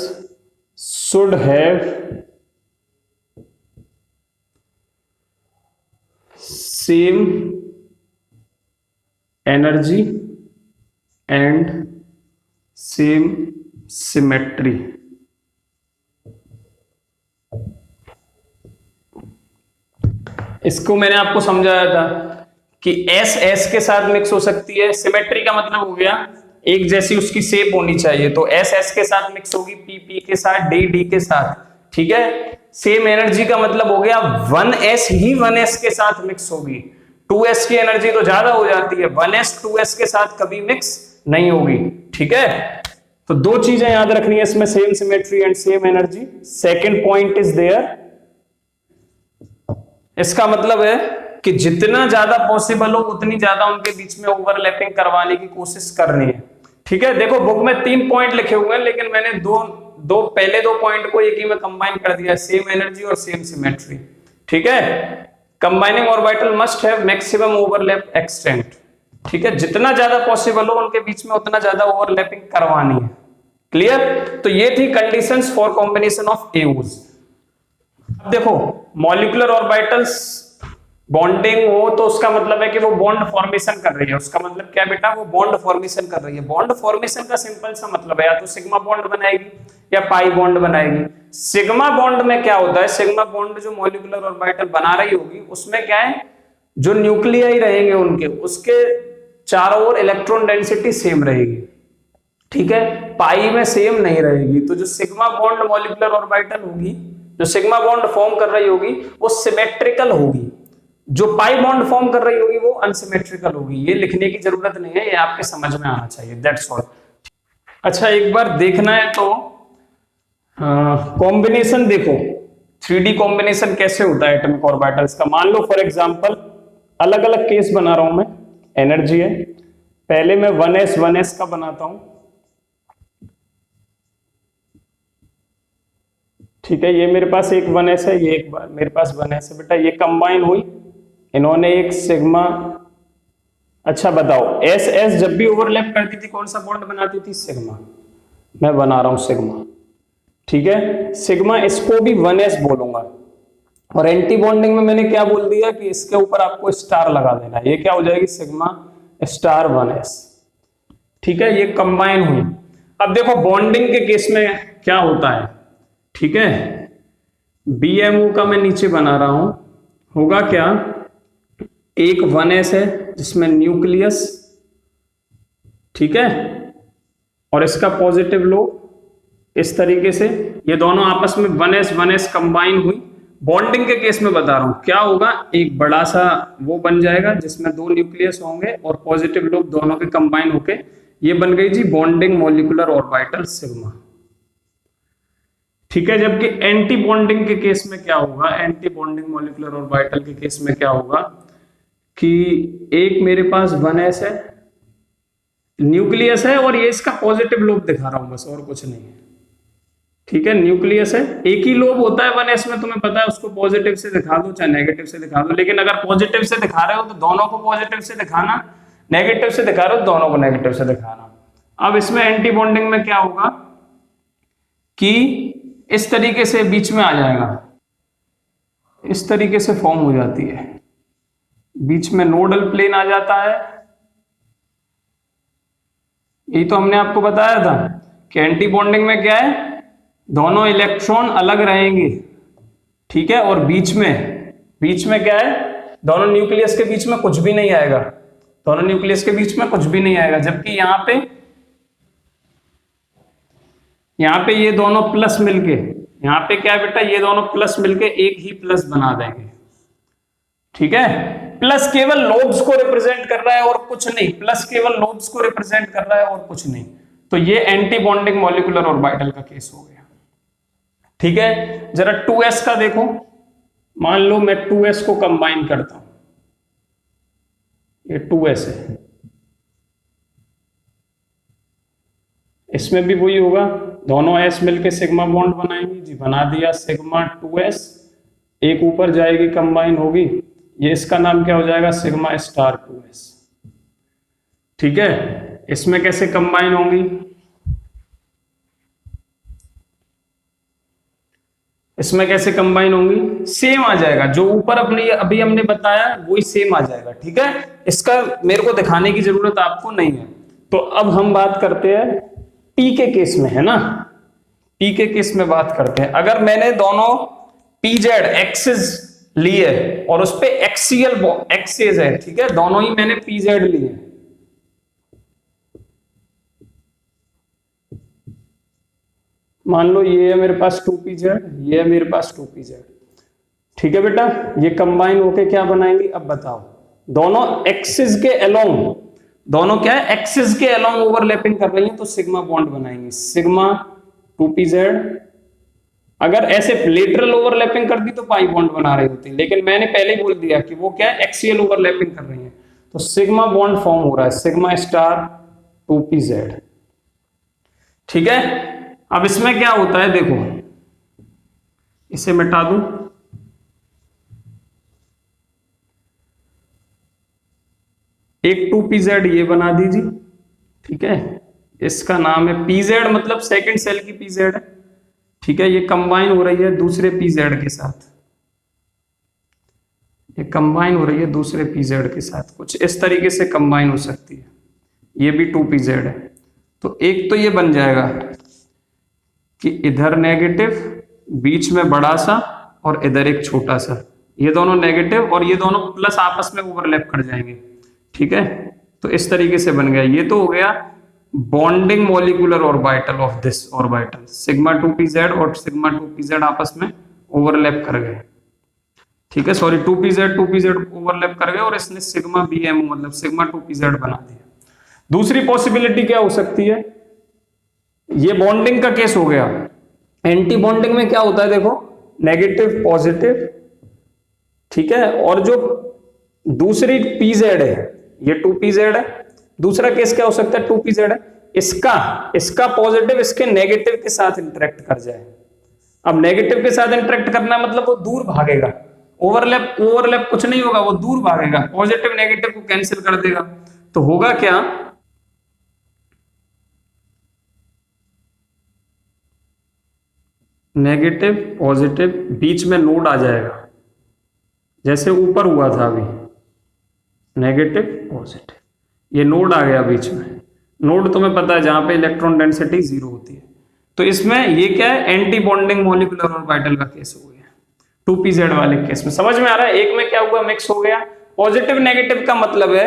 should have same energy and same symmetry. इसको मैंने आपको समझाया था कि एस एस के साथ मिक्स हो सकती है, सिमेट्री का मतलब हो गया एक जैसी उसकी शेप होनी चाहिए, तो एस एस के साथ मिक्स होगी, पी पी के साथ, डी डी के साथ। ठीक है, सेम एनर्जी का मतलब हो गया 1s ही 1s के साथ मिक्स होगी, 2s की एनर्जी तो ज्यादा हो जाती है, 1s 2s के साथ कभी मिक्स नहीं होगी। ठीक है, तो 2 चीजें याद रखनी है इसमें, same symmetry and same energy. Second point is there, इसका मतलब है कि जितना ज्यादा पॉसिबल हो उतनी ज्यादा उनके बीच में ओवरलैपिंग करवाने की कोशिश करनी है। ठीक है, देखो बुक में 3 पॉइंट लिखे हुए हैं, लेकिन मैंने पहले 2 पॉइंट को एक ही में कंबाइन कर दिया, सेम एनर्जी और सेम सिमेट्री। ठीक है, combining orbital must have maximum overlap extent. ठीक है, जितना ज्यादा पॉसिबल हो उनके बीच में उतना ज्यादा ओवरलैपिंग करवानी है। क्लियर, तो ये थी कंडीशंस फॉर कॉम्बिनेशन ऑफ एयूज। अब देखो, मॉलिक्यूलर ऑर्बिटल्स बॉन्डिंग हो तो उसका मतलब है कि वो बॉन्ड फॉर्मेशन कर रही है। उसका मतलब क्या बेटा, वो बॉन्ड फॉर्मेशन कर रही है। बॉन्ड फॉर्मेशन का सिंपल सा मतलब है या तो सिग्मा बॉन्ड बनाएगी या पाई बॉन्ड बनाएगी। सिग्मा बॉन्ड में क्या होता है, सिग्मा बॉन्ड जो मॉलिक्यूलर ऑर्बिटल बना रही होगी उसमें क्या है, जो न्यूक्लियाई रहेंगे उनके, उसके चारों ओर इलेक्ट्रॉन डेंसिटी सेम रहेगी। ठीक है, पाई में सेम नहीं रहेगी। तो जो सिग्मा बॉन्ड मॉलिक्यूलर ऑर्बिटल होगी, जो सिग्मा बॉन्ड फॉर्म कर रही होगी वो सिमेट्रिकल होगी, जो पाई बॉन्ड फॉर्म कर रही होगी वो अनसिमेट्रिकल होगी। ये लिखने की जरूरत नहीं है, ये आपके समझ में आना चाहिए, दैट्स ऑल। अच्छा, एक बार देखना है तो कॉम्बिनेशन देखो, 3D कॉम्बिनेशन कैसे होता है एटॉमिक ऑर्बिटल्स का। मान लो फॉर एग्जांपल, अलग अलग केस बना रहा हूं मैं, एनर्जी है, पहले मैं 1s का बनाता हूं। ठीक है, ये मेरे पास एक 1s है, ये एक बार मेरे पास 1s है। बेटा ये कंबाइन हुई इन्होंने एक सिग्मा, अच्छा बताओ एस एस जब भी ओवरलैप करती थी कौन सा बॉन्ड बनाती थी? सिग्मा। मैं बना रहा हूं सिग्मा, ठीक है, सिग्मा, इसको भी 1s बोलूंगा। और एंटी बॉन्डिंग में मैंने क्या बोल दिया कि इसके ऊपर आपको स्टार लगा देना, ये क्या हो जाएगी? सिग्मा स्टार 1s, ठीक है, ये कंबाइन हुई। अब देखो बॉन्डिंग के केस में क्या होता है, ठीक है, BMO का मैं नीचे बना रहा हूं, होगा क्या, एक 1s है जिसमें न्यूक्लियस, ठीक है, और इसका पॉजिटिव लोब, इस तरीके से ये दोनों आपस में 1s कंबाइन हुई। बॉन्डिंग के केस में बता रहा हूं क्या होगा, एक बड़ा सा वो बन जाएगा जिसमें 2 न्यूक्लियस होंगे और पॉजिटिव लोब दोनों के कंबाइन होके ये बन गई जी बॉन्डिंग मॉलिक्यूलर ऑर्बिटल सिग्मा, ठीक है। जबकि एंटी बॉन्डिंग के केस में क्या होगा, एंटी बॉन्डिंग मॉलिक्यूलर ऑर्बिटल के केस में क्या होगा कि एक मेरे पास 1s है, न्यूक्लियस है, और ये इसका पॉजिटिव लोब दिखा रहा हूं बस, और कुछ नहीं है, ठीक है, न्यूक्लियस है, एक ही लोब होता है 1s में, तुम्हें पता है, उसको पॉजिटिव से दिखा दो चाहे नेगेटिव से दिखा दो, लेकिन अगर पॉजिटिव से दिखा रहे हो तो दोनों को पॉजिटिव से दिखाना, नेगेटिव से दिखा रहे हो दोनों को नेगेटिव से दिखाना। अब इसमें एंटी बॉन्डिंग में क्या होगा कि इस तरीके से बीच में आ जाएगा, इस तरीके से फॉर्म हो जाती है, बीच में नोडल प्लेन आ जाता है। यही तो हमने आपको बताया था कि एंटी बॉन्डिंग में क्या है, दोनों इलेक्ट्रॉन अलग रहेंगे, ठीक है, और बीच में क्या है, दोनों न्यूक्लियस के बीच में कुछ भी नहीं आएगा, दोनों न्यूक्लियस के बीच में कुछ भी नहीं आएगा। जबकि यहां पे ये दोनों प्लस मिलके, यहां पे क्या है बेटा, ये दोनों प्लस मिलके एक ही प्लस बना देंगे, ठीक है। प्लस केवल लोब्स को रिप्रेजेंट कर रहा है और कुछ नहीं, प्लस केवल लोब्स को रिप्रेजेंट कर रहा है और कुछ नहीं। तो ये एंटी बॉन्डिंग मॉलिक्यूलर ऑर्बिटल का केस हो गया, ठीक है। जरा 2s का देखो, मान लो मैं 2s को कंबाइन करता हूं, ये 2s है, इसमें भी वही होगा, दोनों s मिलके सिग्मा बॉन्ड बनाएंगे जी, बना दिया सिग्मा 2s, एक ऊपर जाएगी कंबाइन होगी, ये इसका नाम क्या हो जाएगा, सिग्मा स्टार 2s, ठीक है। इसमें कैसे कंबाइन होंगी, इसमें कैसे कंबाइन होंगी, सेम आ जाएगा, जो ऊपर अपने अभी हमने बताया वही सेम आ जाएगा, ठीक है। इसका मेरे को दिखाने की जरूरत आपको नहीं है। तो अब हम बात करते हैं P के केस में, है ना, P के केस में बात करते हैं। अगर मैंने दोनों PZ एक्सिस लिए और उस पे एक्सियल एक्सिस है, ठीक है, दोनों ही मैंने PZ लिए, मान लो ये है मेरे पास 2pz, ये है मेरे पास 2pz, ठीक है बेटा, ये कंबाइन होके क्या बनाएंगे, अब बताओ, दोनों एक्सिस के अलोंग, दोनों क्या है, एक्सिस के अलोंग ओवरलैपिंग कर रही हैं तो सिग्मा बॉन्ड बनाएंगे, सिग्मा 2pz। अगर ऐसे लेटरल ओवरलैपिंग करती तो पाई बॉन्ड बना रही होती, लेकिन मैंने पहले ही बोल दिया कि वो क्या है, एक्सियल ओवरलैपिंग कर रही है, तो सिग्मा बॉन्ड फॉर्म हो रहा है, सिग्मा स्टार 2pz, ठीक है। अब इसमें क्या होता है, देखो इसे मिटा दूं, एक 2pz ये बना दीजिए, ठीक है, इसका नाम है pz, मतलब सेकंड सेल की pz है, ठीक है, ये कंबाइन हो रही है दूसरे pz के साथ, ये कंबाइन हो रही है दूसरे pz के साथ, कुछ इस तरीके से कंबाइन हो सकती है, ये भी 2pz है। तो एक तो ये बन जाएगा कि इधर नेगेटिव, बीच में बड़ा सा और इधर एक छोटा सा, ये दोनों नेगेटिव और ये दोनों प्लस आपस में ओवरलैप कर जाएंगे, ठीक है। तो इस तरीके से बन गया, ये तो हो गया bonding molecular orbital of this orbital, sigma 2pz और सिग्मा 2pz आपस में ओवरलैप कर गए, ठीक है, सॉरी 2pz ओवरलैप कर गए और इसने सिग्मा BMO मतलब सिग्मा 2pz बना दिया। दूसरी पॉसिबिलिटी क्या हो सकती है, ये बॉन्डिंग का केस हो गया। एंटी बॉन्डिंग में क्या होता है, देखो नेगेटिव पॉजिटिव, ठीक है, और जो दूसरी pz है, ये 2pz है, दूसरा केस क्या हो सकता है, 2pz है, इसका पॉजिटिव इसके नेगेटिव के साथ इंटरेक्ट कर जाए। अब नेगेटिव के साथ इंटरेक्ट करना मतलब वो दूर भागेगा, ओवरलैप ओवरलैप कुछ नहीं होगा, वो दूर भागेगा, पॉजिटिव नेगेटिव को कैंसिल कर देगा। तो होगा क्या, नेगेटिव पॉजिटिव, बीच में नोड आ जाएगा, जैसे ऊपर हुआ था अभी, नेगेटिव पॉजिटिव, ये नोड आ गया बीच में। नोड तुम्हें पता है जहां पे इलेक्ट्रॉन डेंसिटी 0 होती है। तो इसमें ये क्या है, एंटी बॉन्डिंग मॉलिक्यूलर ऑर्बिटल का केस हो गया 2pz वाले केस में। समझ में आ रहा है, एक में क्या हुआ, मिक्स हो गया। पॉजिटिव नेगेटिव का मतलब है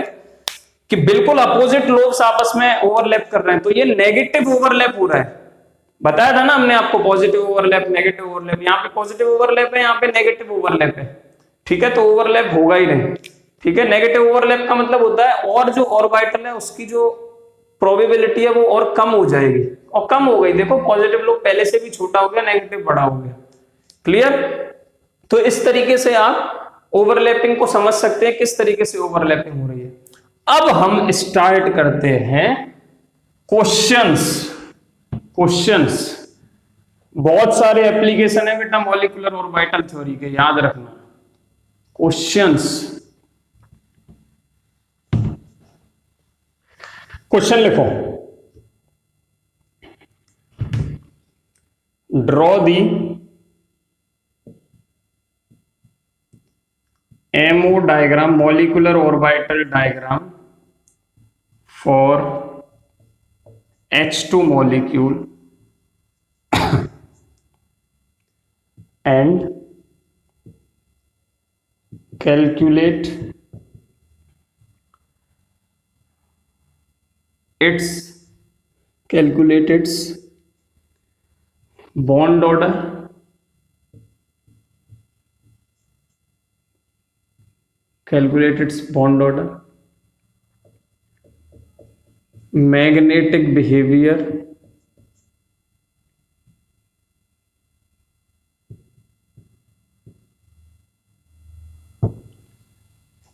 कि बिल्कुल अपोजिट लोब्स आपस में ओवरलैप कर रहे हैं, तो ये नेगेटिव ओवरलैप हो रहा है। बताया था ना हमने आपको, पॉजिटिव ओवरलैप नेगेटिव ओवरलैप, यहाँ पे पॉजिटिव ओवरलैप है, यहाँ पे नेगेटिव ओवरलैप है, ठीक है, तो ओवरलैप होगा ही नहीं, ठीक है। नेगेटिव ओवरलैप का मतलब होता है और जो ऑर्बिटल है उसकी जो प्रोबेबिलिटी है वो और कम हो जाएगी, और कम हो गई, देखो पॉजिटिव लोब पहले से भी छोटा हो गया, नेगेटिव बड़ा हो गया, क्लियर। तो इस तरीके से आप ओवरलैपिंग को समझ सकते हैं, किस तरीके से ओवरलैपिंग हो रही है। अब हम स्टार्ट करते हैं क्वेश्चंस। क्वेश्चंस बहुत सारे एप्लीकेशन है बेटा मॉलिक्यूलर ऑर्बिटल थ्योरी के, याद रखना। क्वेश्चंस, क्वेश्चन लिखो, draw the MO diagram, molecular orbital diagram for H2 molecule and calculate its bond order, magnetic behavior,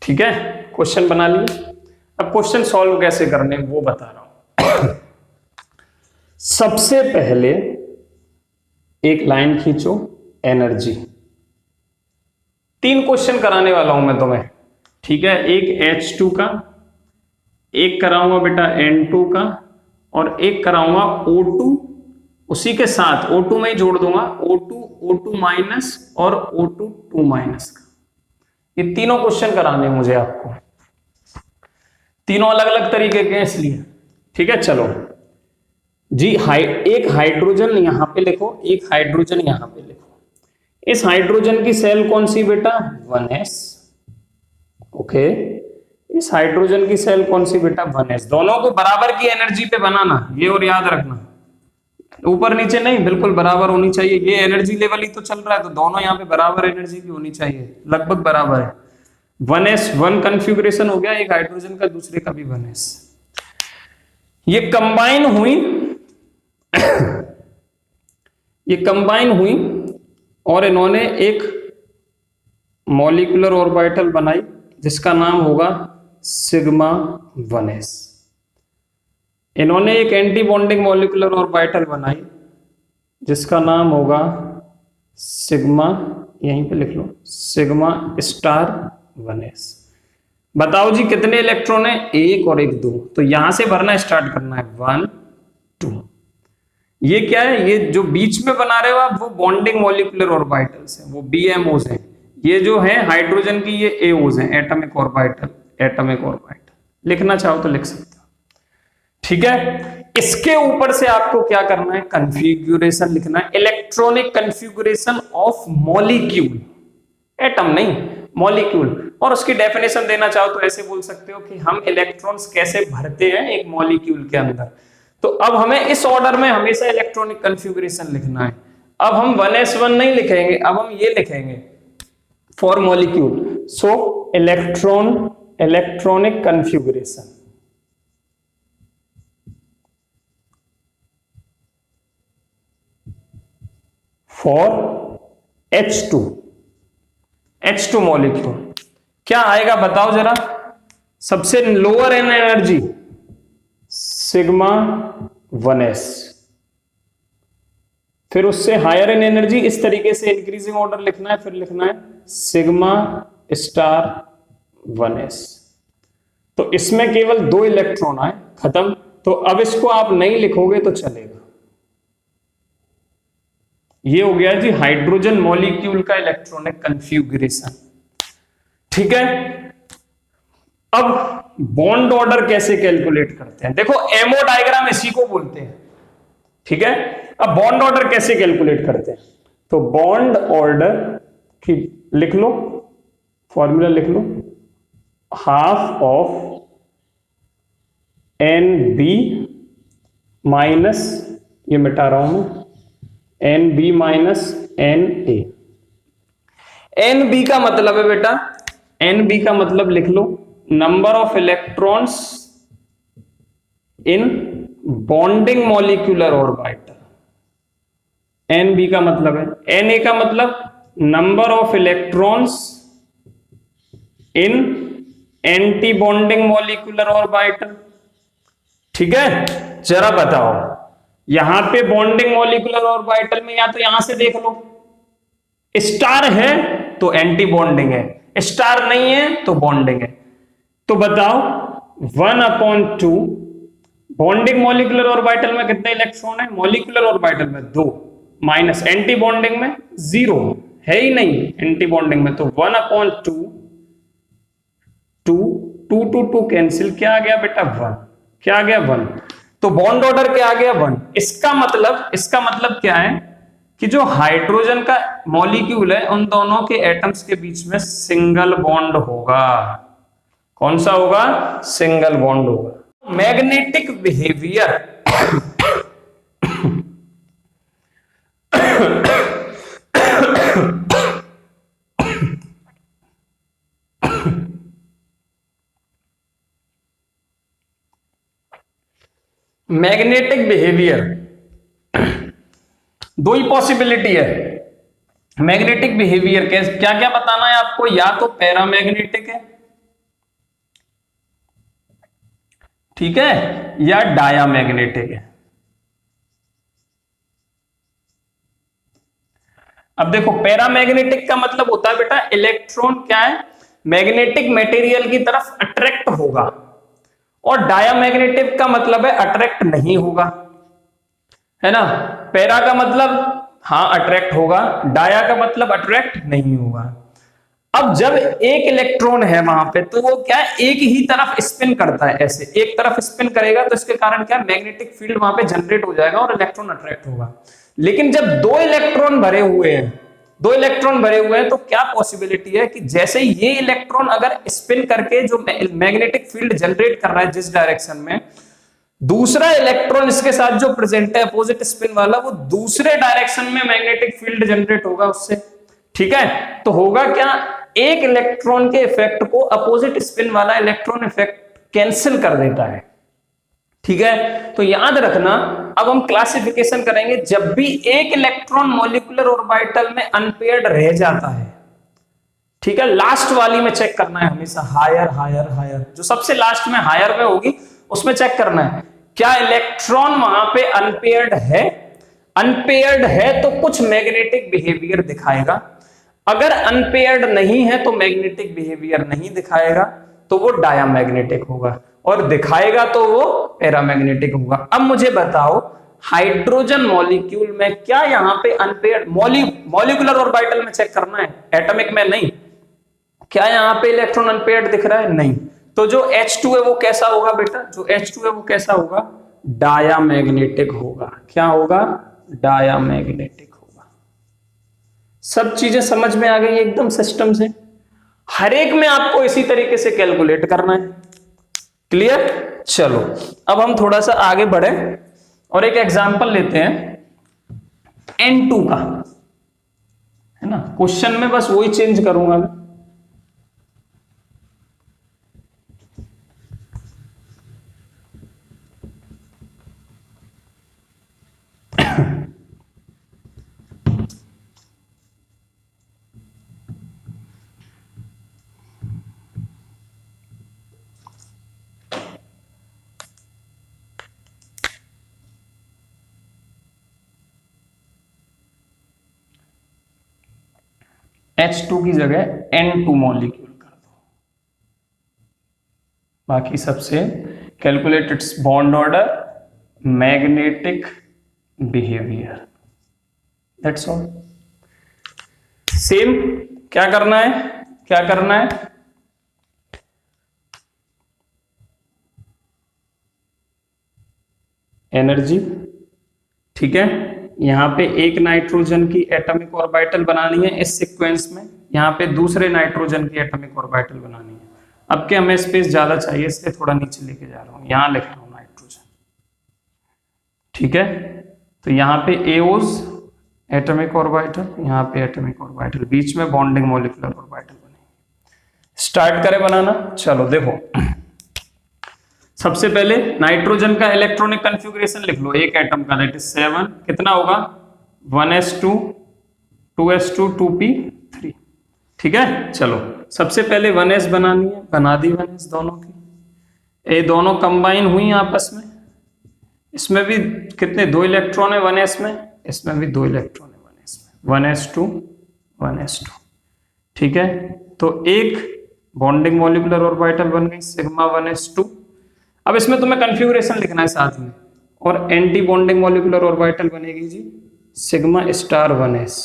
ठीक है। क्वेश्चन बना लिए, अब क्वेश्चन सॉल्व कैसे करने वो बता रहा हूं। सबसे पहले एक लाइन खींचो, एनर्जी। 3 क्वेश्चन कराने वाला हूं मैं तुम्हें, ठीक है। एक H2 का, एक कराऊंगा बेटा N2 का, और एक कराऊंगा O2, उसी के साथ O2 में ही जोड़ दूंगा O2 माइनस और O2 2 माइनस का। ये तीनों क्वेश्चन कराने मुझे आपको, तीनों अलग अलग तरीके के इसलिए, ठीक है। चलो जी, एक हाइड्रोजन यहां पे लिखो, एक हाइड्रोजन यहां पे लिखो। इस हाइड्रोजन की सेल कौन सी बेटा, 1s, ओके। इस हाइड्रोजन की सेल कौन सी बेटा, 1s। दोनों को बराबर की एनर्जी पे बनाना, ये और याद रखना, ऊपर नीचे नहीं, बिल्कुल बराबर होनी चाहिए। ये एनर्जी लेवल ही तो चल रहा है, तो दोनों यहाँ पे बराबर एनर्जी की होनी चाहिए, लगभग बराबर है। 1s 1 कन्फिगुरेशन हो गया, एक हाइड्रोजन का दूसरे का भी 1s, ये कंबाइन हुई ये कंबाइन हुई और इन्होंने एक मॉलिक्यूलर ऑर्बिटल बनाई जिसका नाम होगा सिग्मा 1s। इन्होंने एक एंटी बॉन्डिंग मॉलिक्यूलर ऑर्बिटल बनाई जिसका नाम होगा सिग्मा, यहीं पे लिख लो, सिग्मा स्टार 1s। बताओ जी कितने इलेक्ट्रॉन है, 1 और 1 2, तो यहां से भरना स्टार्ट करना है, 1 2। ये क्या है, ये जो बीच में बना रहे हो आप वो बॉन्डिंग मॉलिक्यूलर ऑर्बिटल्स हैं, वो BMOs हैं। ये जो है हाइड्रोजन की ये AOs हैं, एटॉमिक ऑर्बिटल, एटॉमिक ऑर्बिटल। लिखना चाहो तो लिख सकते हो, ठीक है। इसके ऊपर से आपको क्या करना है, कन्फिग्यूरेशन लिखना है, इलेक्ट्रॉनिक कन्फिग्यूरेशन ऑफ मॉलिक्यूल, एटम नहीं मॉलिक्यूल। और उसकी डेफिनेशन देना चाहो तो ऐसे बोल सकते हो कि हम इलेक्ट्रॉन्स कैसे भरते हैं एक मॉलिक्यूल के अंदर। तो अब हमें इस ऑर्डर में हमेशा इलेक्ट्रॉनिक कन्फिग्यूरेशन लिखना है। अब हम 1s1 नहीं लिखेंगे, अब हम ये लिखेंगे for molecule. So electronic configuration for H2 molecule क्या आएगा बताओ जरा। सबसे lower in energy sigma 1s, फिर उससे हायर इन एनर्जी, इस तरीके से इंक्रीजिंग ऑर्डर लिखना है। फिर लिखना है सिग्मा स्टार 1s। तो इसमें केवल 2 इलेक्ट्रॉन आए, खत्म। तो अब इसको आप नहीं लिखोगे तो चलेगा। ये हो गया जी हाइड्रोजन मॉलिक्यूल का इलेक्ट्रॉनिक कन्फिग्रेशन। ठीक है, अब बॉन्ड ऑर्डर कैसे कैलकुलेट करते हैं? देखो एमओ डायग्राम इसी को बोलते हैं। ठीक है, अब बॉन्ड ऑर्डर कैसे कैलकुलेट करते हैं? तो बॉन्ड ऑर्डर की लिख लो, फॉर्मूला लिख लो, half of N B minus, ये मिटा रहा हूं मैं, N B minus N A. N B का मतलब है बेटा, एन बी का मतलब लिख लो number of electrons in bonding molecular orbital. N B का मतलब है, एन ए का मतलब number of electrons in anti bonding molecular orbital. ठीक है, जरा बताओ, यहां पे बॉन्डिंग मॉलिक्यूलर ऑर्बिटल में या तो यहां से देख लो, स्टार है तो एंटी बॉन्डिंग है, स्टार नहीं है तो बॉन्डिंग है। तो बताओ 1/2 बॉन्डिंग मॉलिक्यूलर ऑर्बिटल में कितने इलेक्ट्रॉन है? मॉलिक्यूलर ऑर्बिटल में 2, माइनस एंटी बॉन्डिंग में 0 है ही नहीं एंटी बॉन्डिंग में। तो 1/2, 2 कैंसिल, क्या आ गया बेटा? 1। क्या आ गया? 1। तो बॉन्ड ऑर्डर क्या आ गया? 1। इसका मतलब क्या है कि जो हाइड्रोजन का मॉलिक्यूल है उन दोनों के एटम्स के बीच में सिंगल बॉन्ड होगा। कौन सा होगा? सिंगल बॉन्ड होगा। मैग्नेटिक बिहेवियर मैग्नेटिक बिहेवियर, दो ही पॉसिबिलिटी है मैग्नेटिक बिहेवियर के। क्या क्या बताना है आपको? या तो पैरामैग्नेटिक है, ठीक है, या डायामैग्नेटिक है। अब देखो पैरामैग्नेटिक का मतलब होता है बेटा इलेक्ट्रॉन क्या है, मैग्नेटिक मटेरियल की तरफ अट्रैक्ट होगा, और डायामैग्नेटिक का मतलब है अट्रैक्ट नहीं होगा, है ना। पैरा का मतलब हाँ अट्रैक्ट होगा, डाया का मतलब अट्रैक्ट नहीं होगा। अब जब एक इलेक्ट्रॉन है वहां पे तो वो क्या है, एक ही तरफ स्पिन करता है, ऐसे एक तरफ स्पिन करेगा तो इसके कारण क्या मैग्नेटिक फील्ड वहां पे जनरेट हो जाएगा और इलेक्ट्रॉन अट्रैक्ट होगा। लेकिन जब दो इलेक्ट्रॉन भरे हुए हैं तो क्या पॉसिबिलिटी है कि जैसे ये इलेक्ट्रॉन अगर स्पिन करके जो मैग्नेटिक फील्ड जनरेट कर रहा है जिस डायरेक्शन में, दूसरा इलेक्ट्रॉन इसके साथ जो प्रेजेंट है अपोजिट स्पिन वाला, वो दूसरे डायरेक्शन में मैग्नेटिक फील्ड जनरेट होगा उससे। ठीक है, तो होगा क्या, एक इलेक्ट्रॉन के इफेक्ट को अपोजिट स्पिन वाला इलेक्ट्रॉन इफेक्ट कैंसिल कर देता है। ठीक है, तो याद रखना, अब हम क्लासिफिकेशन करेंगे, जब भी एक इलेक्ट्रॉन मॉलिक्यूलर ऑर्बिटल में अनपेयर्ड रह जाता है, ठीक है, लास्ट वाली में चेक करना है हमेशा, हायर हायर हायर, जो सबसे लास्ट में हायर में होगी उसमें चेक करना है क्या इलेक्ट्रॉन वहां पे अनपेयर्ड है। अनपेयर्ड है तो कुछ मैग्नेटिक बिहेवियर दिखाएगा, अगर अनपेयर्ड नहीं है तो मैग्नेटिक बिहेवियर नहीं दिखाएगा, तो वो डायामैग्नेटिक होगा, और दिखाएगा तो वो पैरामैग्नेटिक होगा। अब मुझे बताओ हाइड्रोजन मॉलिक्यूल में क्या यहां पे अनपेयर्ड, मॉलिक्यूलर ऑर्बिटल में चेक करना है, एटॉमिक में नहीं, क्या यहां पे इलेक्ट्रॉन अनपेयर्ड दिख रहा है? नहीं। तो जो H2 है वो कैसा होगा बेटा? जो H2 है वो कैसा होगा? डायामैग्नेटिक होगा। क्या होगा? डायामैग्नेटिक होगा। सब चीजें समझ में आ गई एकदम सिस्टम से, हर एक में आपको इसी तरीके से कैलकुलेट करना है। क्लियर? चलो अब हम थोड़ा सा आगे बढ़े और एक एग्जांपल लेते हैं N2 का, है ना। क्वेश्चन में बस वही चेंज करूंगा मैं। H2 की जगह N2 मॉलिक्यूल कर दो। बाकी सबसे calculate its bond order, magnetic behaviour, that's all. Same क्या करना है, क्या करना है, एनर्जी, ठीक है। यहां पे एक नाइट्रोजन की एटॉमिक ऑर्बिटल बनानी है इस सीक्वेंस में, यहां पे दूसरे नाइट्रोजन की एटॉमिक ऑर्बिटल बनानी है। अब के हमें स्पेस ज्यादा चाहिए इसलिए थोड़ा नीचे लेके जा रहा हूं, यहां लिख रहा हूं नाइट्रोजन, ठीक है। तो यहाँ पे एओज एटॉमिक ऑर्बिटल, यहाँ पे एटॉमिक ऑर्बिटल, बीच में बॉन्डिंग मॉलिक्यूलर ऑर्बिटल बनेगी। स्टार्ट करें बनाना, चलो देखो। सबसे पहले नाइट्रोजन का इलेक्ट्रॉनिक कॉन्फ़िगरेशन लिख लो, एक एटम का, दैट इज 7, कितना होगा 1s2 2s2 2p3, ठीक है। चलो सबसे पहले 1s बनानी है, बना दी 1s दोनों की, ये दोनों कंबाइन हुई आपस में, इसमें भी कितने 2 इलेक्ट्रॉन है 1s में, इसमें भी 2 इलेक्ट्रॉन है 1s में, 1s2 1s2, ठीक है। तो एक बॉन्डिंग मॉलिक्यूलर ऑर्बिटल बन गई सिग्मा 1s2। अब इसमें तुम्हें कॉन्फ़िगरेशन लिखना है साथ में, और एंटी बॉन्डिंग मॉलिक्यूलर ऑर्बिटल बनेगी जी सिग्मा स्टार 1s।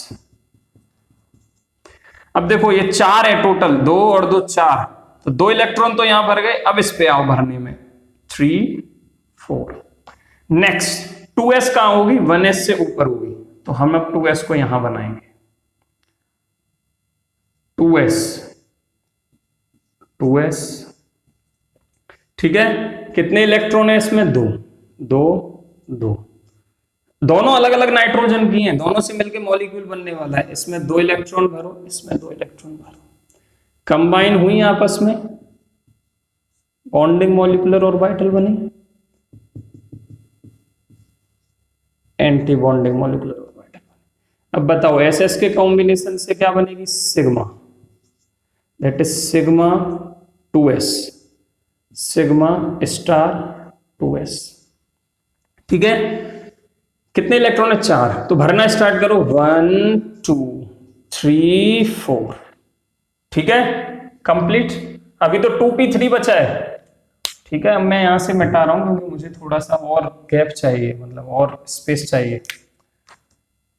अब देखो ये 4 है टोटल, 2 और 2 4, तो 2 इलेक्ट्रॉन तो यहां भर गए। अब इस पे आओ भरने में, 3 4। नेक्स्ट 2s कहां होगी, 1s से ऊपर होगी, तो हम अब 2s को यहां बनाएंगे, 2s 2s, ठीक है। कितने इलेक्ट्रॉन है इसमें, 2 2 2, दोनों अलग अलग नाइट्रोजन की हैं, दोनों से मिलकर मॉलिक्यूल बनने वाला है। इसमें 2 इलेक्ट्रॉन भरो, इसमें 2 इलेक्ट्रॉन भरो, कंबाइन हुई आपस में, बॉन्डिंग मॉलिक्यूलर ऑर्बिटल बनी, एंटी बॉन्डिंग मॉलिक्यूलर ऑर्बिटल बनी। अब बताओ एसएस के कॉम्बिनेशन से क्या बनेगी, sigma, that is sigma 2s, sigma star 2s, ठीक है। कितने इलेक्ट्रॉन है, 4, तो भरना स्टार्ट करो, 1 2 3 4, ठीक है, कंप्लीट। अभी तो 2p3 बचा है, ठीक है। अब मैं यहां से मिटा रहा हूं क्योंकि मुझे थोड़ा सा और गैप चाहिए, मतलब और स्पेस चाहिए।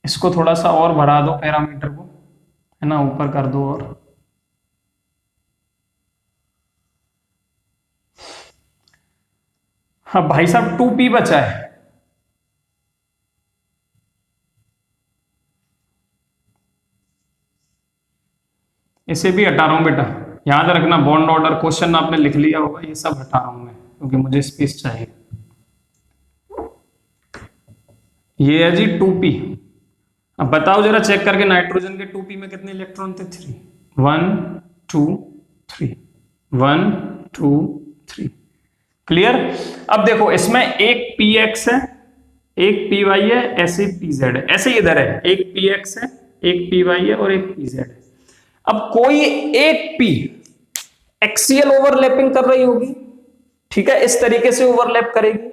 इसको थोड़ा सा और बढ़ा दो पैरामीटर को, है ना, ऊपर कर दो। और हाँ भाई साहब 2p बचा है, इसे भी हटा रहा हूं बेटा, याद रखना बॉन्ड ऑर्डर क्वेश्चन आपने लिख लिया होगा, ये सब हटा रहा हूं मैं क्योंकि मुझे स्पेस चाहिए। ये है जी 2p। अब बताओ जरा चेक करके, नाइट्रोजन के 2p में कितने इलेक्ट्रॉन थे, 3, 1 2 3 1 2 3, क्लियर। अब देखो इसमें एक px है, एक py है, ऐसे pz है, ऐसे इधर है, एक px है, एक py है और एक pz है। अब कोई एक p एक्सियल ओवरलैपिंग कर रही होगी, ठीक है, इस तरीके से ओवरलैप करेगी।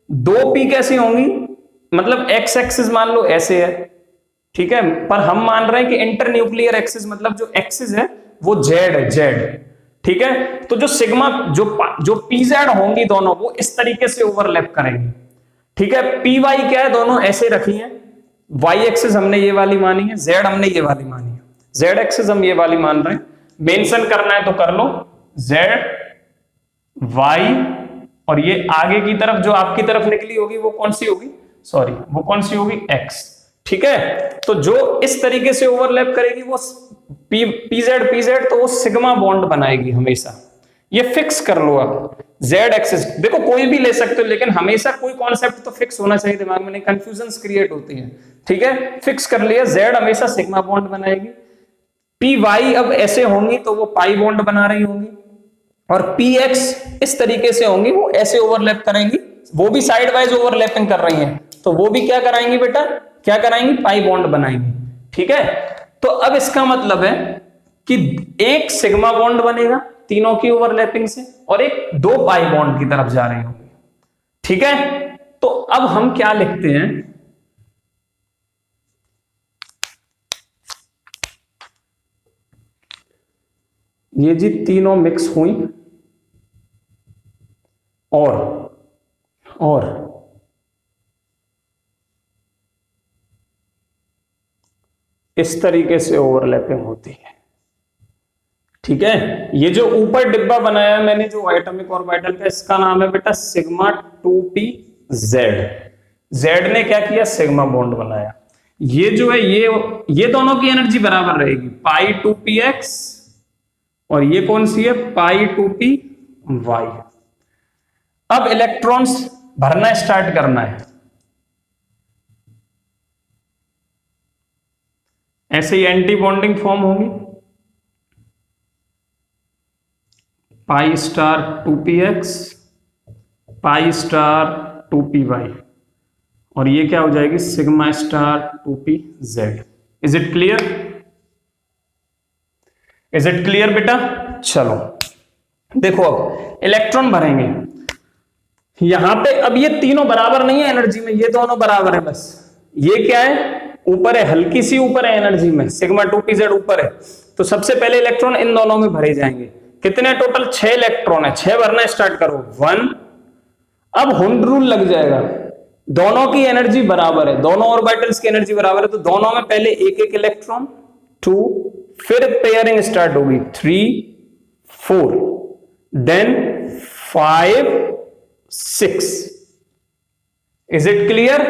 2 p कैसी होंगी, मतलब एक्स एक्सिस मान लो ऐसे है, ठीक है, पर हम मान रहे हैं कि इंटरन्यूक्लियर एक्सिस, मतलब जो एक्सिस है वो जेड है, जेड, ठीक है। तो जो सिग्मा जो पीजेड होंगी दोनों, वो इस तरीके से ओवरलैप करेंगी, ठीक है। पी वाई क्या है, दोनों ऐसे रखी हैं, वाई एक्सिस हमने ये वाली मानी है, जेड हमने ये वाली मानी है, जेड एक्सिस हम ये वाली मान रहे हैं। मेंशन करना है तो कर लो, जेड वाई, और ये आगे की तरफ जो आपकी तरफ निकली होगी वो कौन सी होगी, सॉरी वो कौन सी होगी, एक्स, ठीक है। तो जो इस तरीके से ओवरलैप करेगी वो पीजेड पीजेड, तो वो सिग्मा बॉन्ड बनाएगी हमेशा, ये फिक्स कर लो आप। जेड एक्सिस देखो कोई भी ले सकते हो, लेकिन हमेशा कोई कॉन्सेप्ट तो फिक्स होना चाहिए दिमाग में, नहीं कंफ्यूजन क्रिएट होती है, ठीक है। फिक्स कर लिया, जेड हमेशा सिग्मा बॉन्ड बनाएगी, पी वाई अब ऐसे होंगी तो वो पाई बॉन्ड बना रही होंगी, और पी एक्स इस तरीके से होंगी, वो ऐसे ओवरलैप करेंगी, वो भी साइड वाइज ओवरलैपिंग कर रही हैं, तो वो भी क्या कराएंगी बेटा, क्या कराएंगी, पाई बॉन्ड बनाएंगी, ठीक है। तो अब इसका मतलब है कि एक सिग्मा बॉन्ड बनेगा तीनों की ओवरलैपिंग से, और एक 2 पाई बॉन्ड की तरफ जा रही होंगी, ठीक है। तो अब हम क्या लिखते हैं, ये जी तीनों मिक्स हुई और इस तरीके से ओवरलैपिंग होती है। ठीक है, ये जो ऊपर डिब्बा बनाया है मैंने जो एटॉमिक ऑर्बिटल का, इसका नाम है बेटा सिग्मा 2p z। z ने क्या किया, सिग्मा बॉन्ड बनाया। ये जो है ये दोनों की एनर्जी बराबर रहेगी, पाई 2px, और ये कौन सी है, पाई 2py। अब इलेक्ट्रॉन्स भरना स्टार्ट करना है। ऐसे ही एंटी बॉन्डिंग फॉर्म होगी, पाई स्टार 2px, पाई स्टार 2py, और ये क्या हो जाएगी, sigma star 2pz। Is it clear? Is it clear बेटा? चलो देखो, अब इलेक्ट्रॉन भरेंगे यहां पे। अब ये तीनों बराबर नहीं है एनर्जी में, ये दोनों बराबर है बस। ये क्या है, ऊपर है, हल्की सी ऊपर है एनर्जी में, सिग्मा 2pz ऊपर है। तो सबसे पहले इलेक्ट्रॉन इन दोनों में भरे जाएंगे। कितने टोटल, 6 इलेक्ट्रॉन है, 6 भरना स्टार्ट करो, 1। अब हुंड रूल लग जाएगा, दोनों की एनर्जी बराबर है, दोनों ऑर्बिटल्स की एनर्जी बराबर है, तो दोनों में पहले एक एक इलेक्ट्रॉन, 2, फिर पेयरिंग स्टार्ट होगी, 3, 4, देन 5, 6। Is it clear?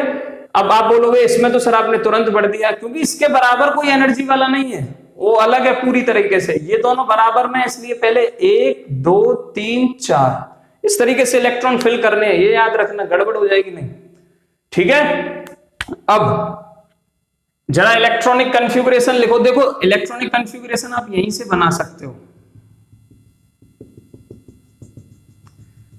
अब आप बोलोगे इसमें तो सर आपने तुरंत बढ़ दिया, क्योंकि इसके बराबर कोई एनर्जी वाला नहीं है, वो अलग है पूरी तरीके से। ये दोनों बराबर में, इसलिए पहले 1, 2, 3, 4 इस तरीके से इलेक्ट्रॉन फिल करने हैं, ये याद रखना, गड़बड़ हो जाएगी नहीं। ठीक है, अब जरा इलेक्ट्रॉनिक कॉन्फ़िगरेशन लिखो। देखो इलेक्ट्रॉनिक कॉन्फ़िगरेशन आप यहीं से बना सकते हो,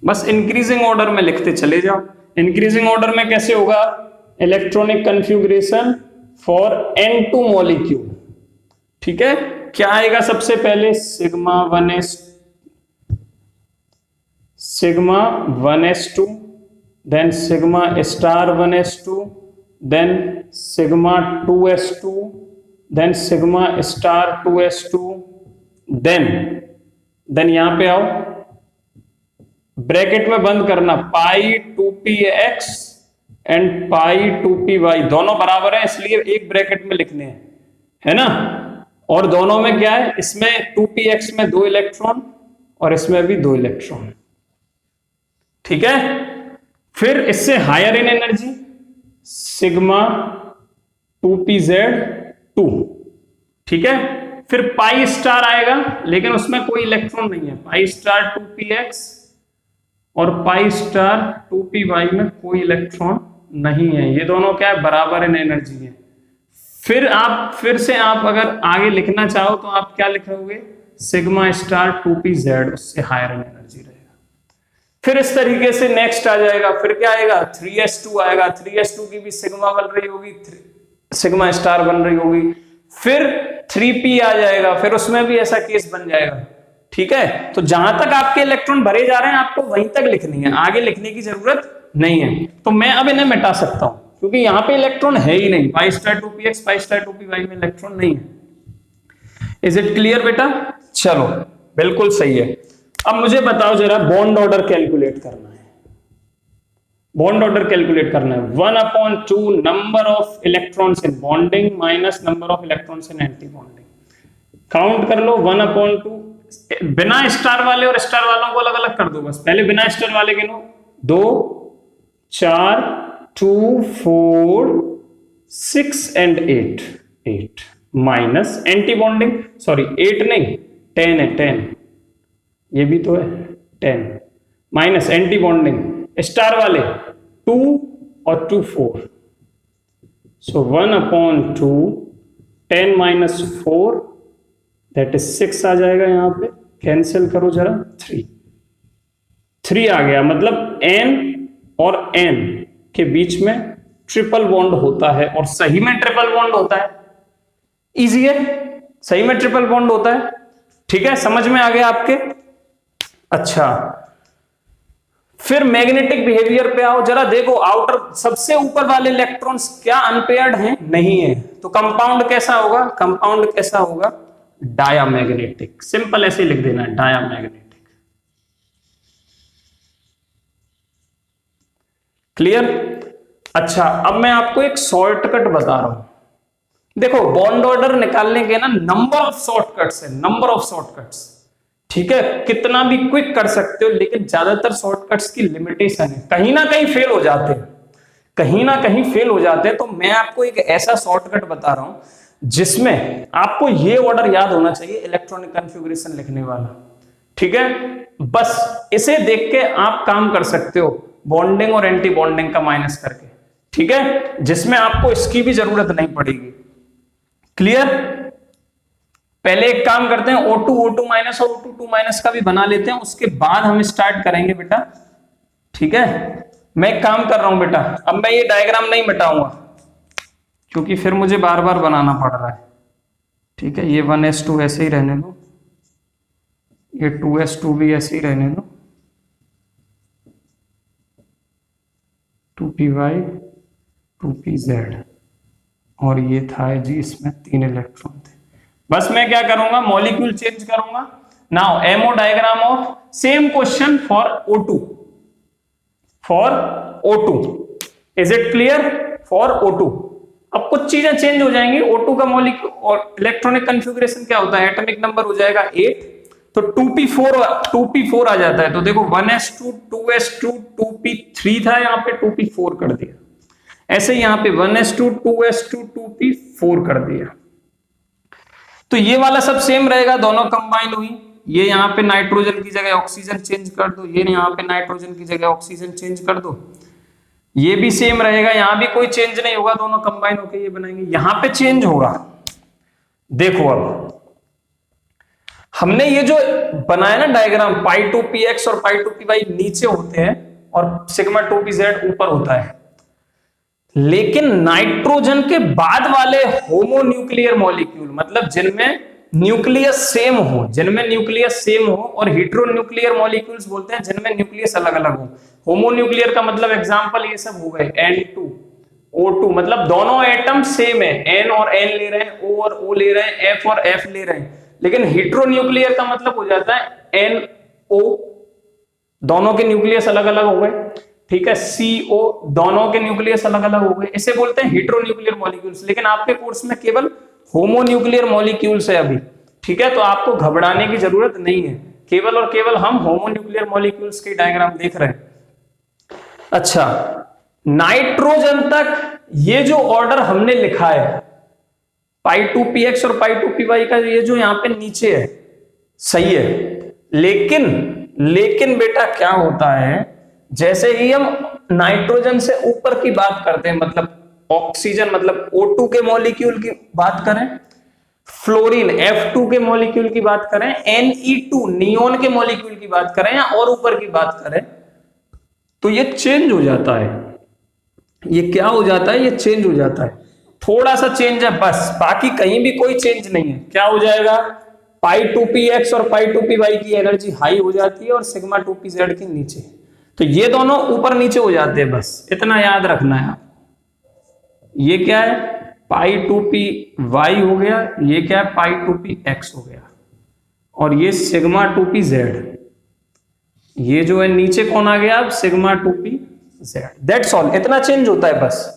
बस इंक्रीजिंग ऑर्डर में लिखते चले जाओ। इंक्रीजिंग ऑर्डर में कैसे होगा, electronic configuration for N2 molecule. ठीक है, क्या आएगा सबसे पहले, sigma 1s2, then sigma star 1s2, then sigma 2s2, then sigma star 2s2, then यहां पे आओ, ब्रैकेट में बंद करना, पाई 2px एंड पाई 2py, दोनों बराबर है इसलिए एक ब्रैकेट में लिखने हैं, है ना। और दोनों में क्या है, इसमें 2px में 2 इलेक्ट्रॉन और इसमें भी 2 इलेक्ट्रॉन। ठीक है, फिर इससे higher in energy sigma 2pz2। ठीक है, फिर पाई स्टार आएगा, लेकिन उसमें कोई इलेक्ट्रॉन नहीं है, पाई स्टार 2px और पाई स्टार 2py में कोई इलेक्ट्रॉन नहीं है। ये दोनों क्या है, बराबर इन एनर्जी है। फिर से आप अगर आगे लिखना चाहो तो आप क्या लिखोगे, सिग्मा स्टार 2pz, उससे हायर इन एनर्जी रहेगा। फिर इस तरीके से नेक्स्ट आ जाएगा, फिर क्या आएगा, 3s2 आएगा, 3s2 की भी सिग्मा बन रही होगी, सिग्मा स्टार बन रही होगी। फिर 3p आ जाएगा, फिर उसमें भी ऐसा केस बन जाएगा। ठीक है, तो जहां तक आपके इलेक्ट्रॉन भरे जा रहे हैं आपको वहीं तक लिखनी है, आगे लिखने की जरूरत नहीं है। तो मैं अब इन्हें मिटा सकता हूं, क्योंकि यहां पे इलेक्ट्रॉन है ही नहीं, पाई स्टार 2px, पाई स्टार 2py में इलेक्ट्रॉन नहीं है। इज इट क्लियर बेटा? चलो बिल्कुल सही है। अब मुझे बताओ जरा, बॉन्ड ऑर्डर कैलकुलेट करना है। बॉन्ड ऑर्डर कैलकुलेट करना है, 1/2 number of electrons in bonding minus number of electrons in anti bonding. Count कर लो, 1/2, बिना स्टार वाले और स्टार वालों को अलग अलग कर दो बस। पहले बिना स्टार वाले गिनो, 2, 4, 2, 4, 6 and 8 minus anti bonding, sorry 8 नहीं 10 है, 10 ये भी तो है, 10 माइनस एंटी बॉन्डिंग, स्टार वाले 2 और 2 4, सो 1/2 10 माइनस 4 दैट इज 6 आ जाएगा। यहां पे कैंसिल करो जरा, 3 आ गया। मतलब n और n के बीच में ट्रिपल बॉन्ड होता है, और सही में ट्रिपल बॉन्ड होता है। इजी है, सही में ट्रिपल बॉन्ड होता है। ठीक है, समझ में आ गया आपके? अच्छा, फिर मैग्नेटिक बिहेवियर पे आओ जरा। देखो आउटर सबसे ऊपर वाले इलेक्ट्रॉन्स क्या अनपेयर्ड हैं? नहीं है। तो कंपाउंड कैसा होगा? कंपाउंड कैसा होगा? डायामैग्नेटिक, सिंपल ऐसे लिख देना है, डायामैग्नेटिक। क्लियर? अच्छा, अब मैं आपको एक शॉर्टकट बता रहा हूं। देखो, बॉन्ड ऑर्डर निकालने के ना नंबर ऑफ शॉर्टकट्स है, नंबर ऑफ शॉर्टकट्स। ठीक है, कितना भी क्विक कर सकते हो, लेकिन ज्यादातर शॉर्टकट्स की लिमिटेशन है, कहीं ना कहीं फेल हो जाते हैं, कहीं ना कहीं फेल हो जाते हैं। तो मैं आपको एक ऐसा शॉर्टकट बता रहा हूं जिसमें आपको ये ऑर्डर याद होना चाहिए, इलेक्ट्रॉनिक कॉन्फ़िगरेशन लिखने वाला। ठीक है, बस इसे देख के आप काम कर सकते हो, बॉन्डिंग और एंटी बॉन्डिंग का माइनस करके। ठीक है, जिसमें आपको इसकी भी जरूरत नहीं पड़ेगी। क्लियर? पहले एक काम करते हैं, O2 माइनस और O2 माइनस का भी बना लेते हैं, उसके बाद हम स्टार्ट करेंगे बेटा। ठीक है, मैं एक काम कर रहा हूं बेटा, अब मैं ये डायग्राम नहीं मिटाऊंगा क्योंकि फिर मुझे बार बार बनाना पड़ रहा है। ठीक है, ये 1s2 ऐसे ही रहने दो, ये 2s2 भी ऐसे ही रहने दो, 2py 2pz, और ये था जी, इसमें 3 इलेक्ट्रॉन थे। बस मैं क्या करूंगा, मॉलिक्यूल चेंज करूंगा। Now ammo diagram of same question for O2, for O2, is it clear? For O2 अब कुछ चीजें चेंज हो जाएंगी। O2 का मॉलिक्यूल और इलेक्ट्रॉनिक कॉन्फ़िगरेशन क्या होता है, एटॉमिक नंबर हो जाएगा 8, तो 2p4 आ जाता है। तो देखो 1s2 2s2 2p3 था, यहाँ पे 2p4 कर दिया। ऐसे यहाँ पे 1s2 2s2 2p4 कर दिया। तो ये वाला सब सेम रहेगा, दोनों कंबाइन हुई। ये यहाँ पे नाइट्रोजन की जगह ऑक्सीजन चेंज कर दो, ये यहाँ पे नाइट्रोजन की जगह ऑक्सीजन चेंज कर दो, ये भी सेम रहेगा, यहां भी कोई चेंज नहीं होगा, दोनों कंबाइन होकर ये बनाएंगे। यहां पे चेंज होगा, देखो अब हमने ये जो बनाया ना डायग्राम, π2px और π2py नीचे होते हैं और σ2pz ऊपर होता है। लेकिन नाइट्रोजन के बाद वाले होमोन्यूक्लियर मॉलिक्यूल, मतलब जिनमें न्यूक्लियस सेम हो, जिनमें न्यूक्लियस सेम हो, और हेटेरोन्यूक्लियर मॉलिक्यूल्स बोलते हैं जिनमें न्यूक्लियस अलग अलग हो। होमोन्यूक्लियर का मतलब एग्जांपल ये सब हो गए, N2 O2, मतलब दोनों एटम सेम है, N और N ले रहे हैं, O और O ले रहे हैं, F और F ले रहे हैं। लेकिन हेटेरोन्यूक्लियर का मतलब हो जाता है NO, दोनों के न्यूक्लियस अलग अलग हो गए। ठीक है, CO, दोनों के न्यूक्लियस अलग अलग हो गए, इसे बोलते हैं हेटेरोन्यूक्लियर मॉलिक्यूल्स। लेकिन आपके कोर्स में केवल होमोन्यूक्लियर मॉलिक्यूल्स है अभी। ठीक है, तो आपको घबराने की जरूरत नहीं है, केवल और केवल हम होमोन्यूक्लियर मॉलिक्यूल्स के डायग्राम देख रहे हैं। अच्छा, नाइट्रोजन तक ये जो ऑर्डर हमने लिखा है, π2px और π2py का, ये जो यहां पे नीचे है, सही है। लेकिन बेटा क्या होता है, जैसे ही हम नाइट्रोजन से ऊपर की बात करते हैं, मतलब ऑक्सीजन, मतलब O2 के मॉलिक्यूल की बात करें, फ्लोरीन F2 के मॉलिक्यूल की बात करें, Ne2 नियोन के मॉलिक्यूल की बात करें, या और ऊपर की बात करें, तो ये चेंज हो जाता है। ये क्या हो जाता है, ये चेंज हो जाता है, थोड़ा सा चेंज है बस, बाकी कहीं भी कोई चेंज नहीं है। क्या हो जाएगा, π2px और π2py की एनर्जी हाई हो जाती है और σ2pz की नीचे। तो ये दोनों ऊपर नीचे हो जाते हैं, बस इतना याद रखना है। ये क्या है, π2py हो गया, ये क्या है, π2px हो गया, और ये σ2pz, ये जो है नीचे कौन आ गया, अब σ2pz। दैट्स ऑल, इतना चेंज होता है बस।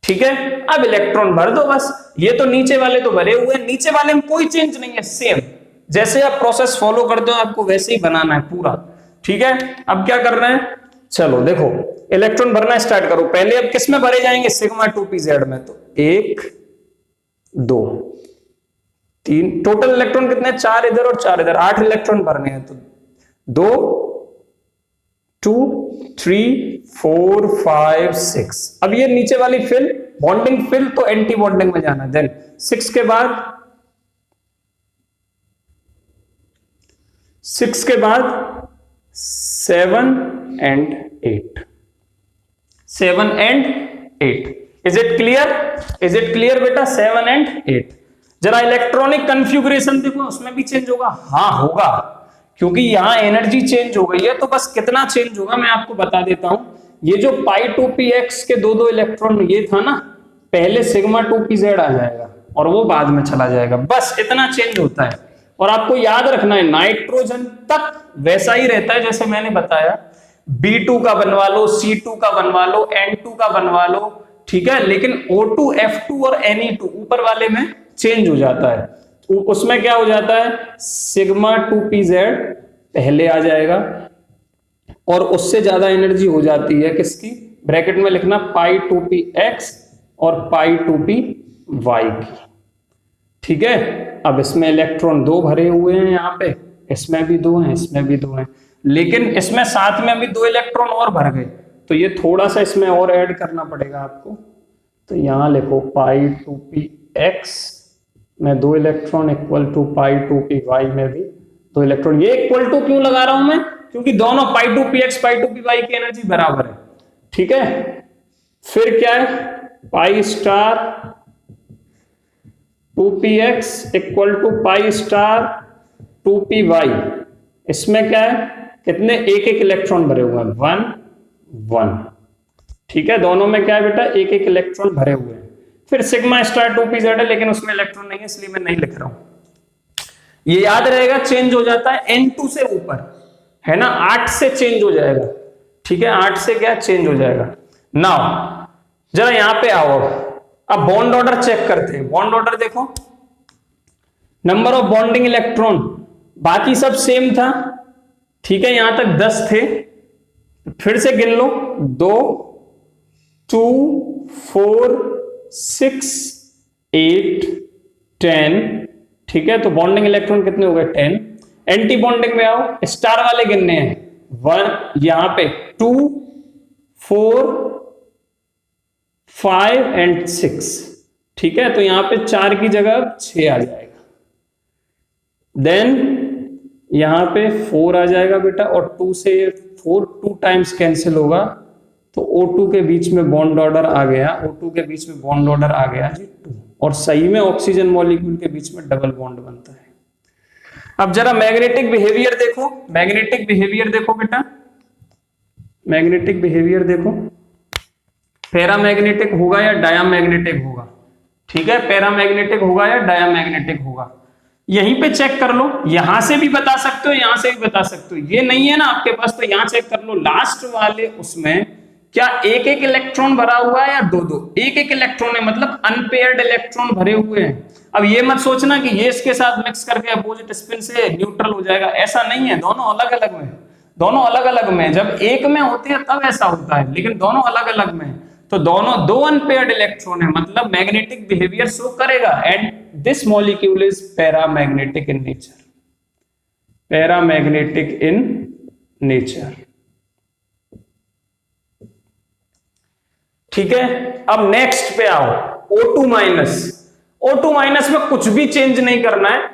ठीक है, अब इलेक्ट्रॉन भर दो बस। ये तो नीचे वाले तो भरे हुए हैं, नीचे वाले में कोई चेंज नहीं है, सेम जैसे आप प्रोसेस फॉलो करते हो आपको वैसे ही बनाना है पूरा। ठीक है, अब क्या कर रहे हैं, चलो देखो इलेक्ट्रॉन भरना स्टार्ट करो। पहले अब किस में भरे जाएंगे, σ2pz में। तो 1 2 3, टोटल इलेक्ट्रॉन कितने, 4 इधर और 4 इधर, 8 इलेक्ट्रॉन भरने हैं। तो 2 2 3 4 5 6। अब ये नीचे वाली फिल, बॉन्डिंग फिल, तो एंटी बॉन्डिंग में जाना। देन 6 के बाद 7 and 8, 7 and 8। Is it clear, is it clear बेटा, 7 and 8। जरा इलेक्ट्रॉनिक कन्फ्यूगरेशन देखो, उसमें भी चेंज होगा। हाँ होगा, क्योंकि यहां एनर्जी चेंज हो गई है। तो बस कितना चेंज होगा मैं आपको बता देता हूं। ये जो π2px के दो इलेक्ट्रॉन ये था ना, पहले σ2pz आ जाएगा, और वो बाद में चला जाएगा, बस इतना चेंज होता है। और आपको याद रखना है नाइट्रोजन तक वैसा ही रहता है जैसे मैंने बताया, B2 का बनवा लो, C2 का बनवा लो, N2 का बनवा लो, ठीक है, लेकिन O2, F2 और Ne2 ऊपर वाले में चेंज हो जाता है। उसमें क्या हो जाता है, सिग्मा 2pz पहले आ जाएगा और उससे ज्यादा एनर्जी हो जाती है किसकी, ब्रैकेट में लिखना पाई 2px और पाई 2py की, ठीक है। अब इसमें इलेक्ट्रॉन 2 भरे हुए हैं, यहाँ पे इसमें भी 2 हैं, इसमें भी 2 हैं, लेकिन इसमें साथ में भी 2 इलेक्ट्रॉन और भर गए, तो ये थोड़ा सा इसमें और ऐड करना पड़ेगा आपको। तो यहां लिखो पाई 2px में 2 electron equal to pi 2py में भी 2 इलेक्ट्रॉन। ये इक्वल टू क्यों लगा रहा हूं मैं, क्योंकि दोनों पाई 2px पाई 2py की एनर्जी बराबर है, ठीक है। फिर क्या है, pi star 2px equal to pi star 2py, इसमें क्या है, कितने एक एक इलेक्ट्रॉन भरे हुए हैं, 1 1, ठीक है। दोनों में क्या है बेटा, एक एक इलेक्ट्रॉन भरे हुए हैं। फिर सिग्मा स्टार 2pz है, लेकिन उसमें इलेक्ट्रॉन नहीं है इसलिए मैं नहीं लिख रहा हूं। ये याद रहेगा, चेंज हो जाता है N2 से ऊपर, है ना, 8 से चेंज हो जाएगा, ठीक है, 8 से क्या चेंज हो जाएगा। नाउ जरा यहां पे आओ, अब बॉन्ड ऑर्डर चेक करते हैं। बॉन्ड ऑर्डर देखो, नंबर ऑफ बॉन्डिंग इलेक्ट्रॉन बाकी सब सेम था, ठीक है, यहां तक 10 थे, फिर से गिन लो, 2 2 4 6 8 10, ठीक है। तो बॉन्डिंग इलेक्ट्रॉन कितने हो गए, 10। एंटी बॉन्डिंग में आओ, स्टार वाले गिनने हैं, 1 यहां पे 2 4 5 एंड 6, ठीक है। तो यहां पे 4 की जगह 6 आ जाएगा, देन यहां पे 4 आ जाएगा बेटा, और 2 से 4 2 टाइम्स कैंसिल होगा, तो O2 के बीच में बॉन्ड ऑर्डर आ गया, O2 के बीच में बॉन्ड ऑर्डर आ गया जी 2, और सही में ऑक्सीजन मॉलिक्यूल के बीच में डबल बॉन्ड बनता है। अब जरा मैग्नेटिक बिहेवियर देखो, मैग्नेटिक बिहेवियर देखो बेटा, मैग्नेटिक बिहेवियर देखो, पैरामैग्नेटिक होगा या डायामैग्नेटिक होगा, ठीक है, पैरामैग्नेटिक होगा या डायामैग्नेटिक होगा, यहीं पे चेक कर लो। यहां से भी बता सकते हो, यहां से भी बता सकते हो, ये नहीं है ना आपके पास, तो यहां चेक कर लो। लास्ट वाले उसमें क्या एक एक इलेक्ट्रॉन भरा हुआ है या 2 2, एक एक इलेक्ट्रॉन है, मतलब अनपेयर्ड इलेक्ट्रॉन भरे हुए हैं। अब ये मत सोचना कि ये इसके साथ मिक्स करके अपोजिट स्पिन से न्यूट्रल हो जाएगा, ऐसा नहीं है, दोनों अलग अलग में, दोनों अलग अलग में। जब एक में होते हैं तब ऐसा होता है, लेकिन दोनों अलग अलग में, तो दोनों 2 अनपेयर्ड इलेक्ट्रॉन है, मतलब मैग्नेटिक बिहेवियर शो करेगा। And this molecule is paramagnetic in nature, paramagnetic in nature, ठीक है। अब नेक्स्ट पे आओ, O2 माइनस। O2 माइनस में कुछ भी चेंज नहीं करना है,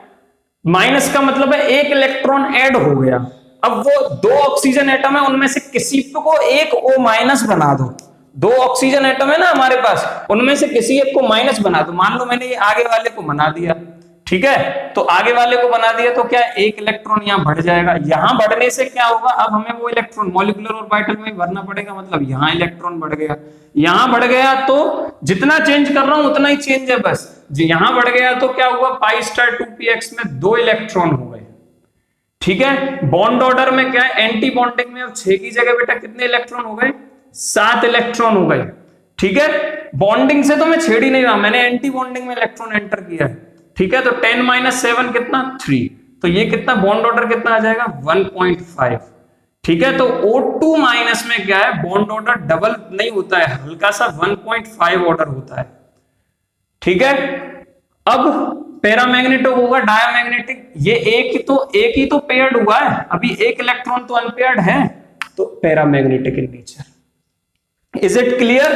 माइनस का मतलब है एक इलेक्ट्रॉन ऐड हो गया। अब वो 2 ऑक्सीजन एटम है, उनमें से किसी को एक O माइनस बना दो, 2 ऑक्सीजन एटम है ना हमारे पास, उनमें से किसी एक को माइनस बना दो। मान लो मैंने ये आगे वाले को बना दिया, ठीक है, तो आगे वाले को बना दिया तो क्या एक इलेक्ट्रॉन यहां बढ़ जाएगा। यहां बढ़ने से क्या होगा, अब हमें वो इलेक्ट्रॉन मॉलिक्यूलर ऑर्बिटल में भरना पड़ेगा, मतलब यहां इलेक्ट्रॉन बढ़ गया, यहां बढ़ गया, तो जितना चेंज कर रहा हूं उतना ही चेंज है बस। यहां बढ़ गया तो क्या हुआ, पाई स्टार 2px में 2 इलेक्ट्रॉन हो गए, ठीक है। बॉन्ड ऑर्डर में क्या है, एंटी बॉन्डिंग में अब 6 की जगह बेटा कितने इलेक्ट्रॉन हो गए, 7 इलेक्ट्रॉन हो गए, ठीक है। बॉन्डिंग से तो मैं छेड़ ही नहीं रहा, मैंने एंटी बॉन्डिंग में इलेक्ट्रॉन एंटर किया है, ठीक है। तो 10 - 7 कितना, 3, तो ये कितना बॉन्ड ऑर्डर कितना आ जाएगा, 1.5, ठीक है। तो O2 माइनस में क्या है, बॉन्ड ऑर्डर डबल नहीं होता है, हल्का सा 1.5 ऑर्डर होता है, ठीक है। अब पैरामैग्नेटिक होगा डायामैग्नेटिक, ये एक ही तो पेयर्ड हुआ है, अभी एक इलेक्ट्रॉन तो अनपेयर्ड है, तो paramagnetic in nature. Is it clear?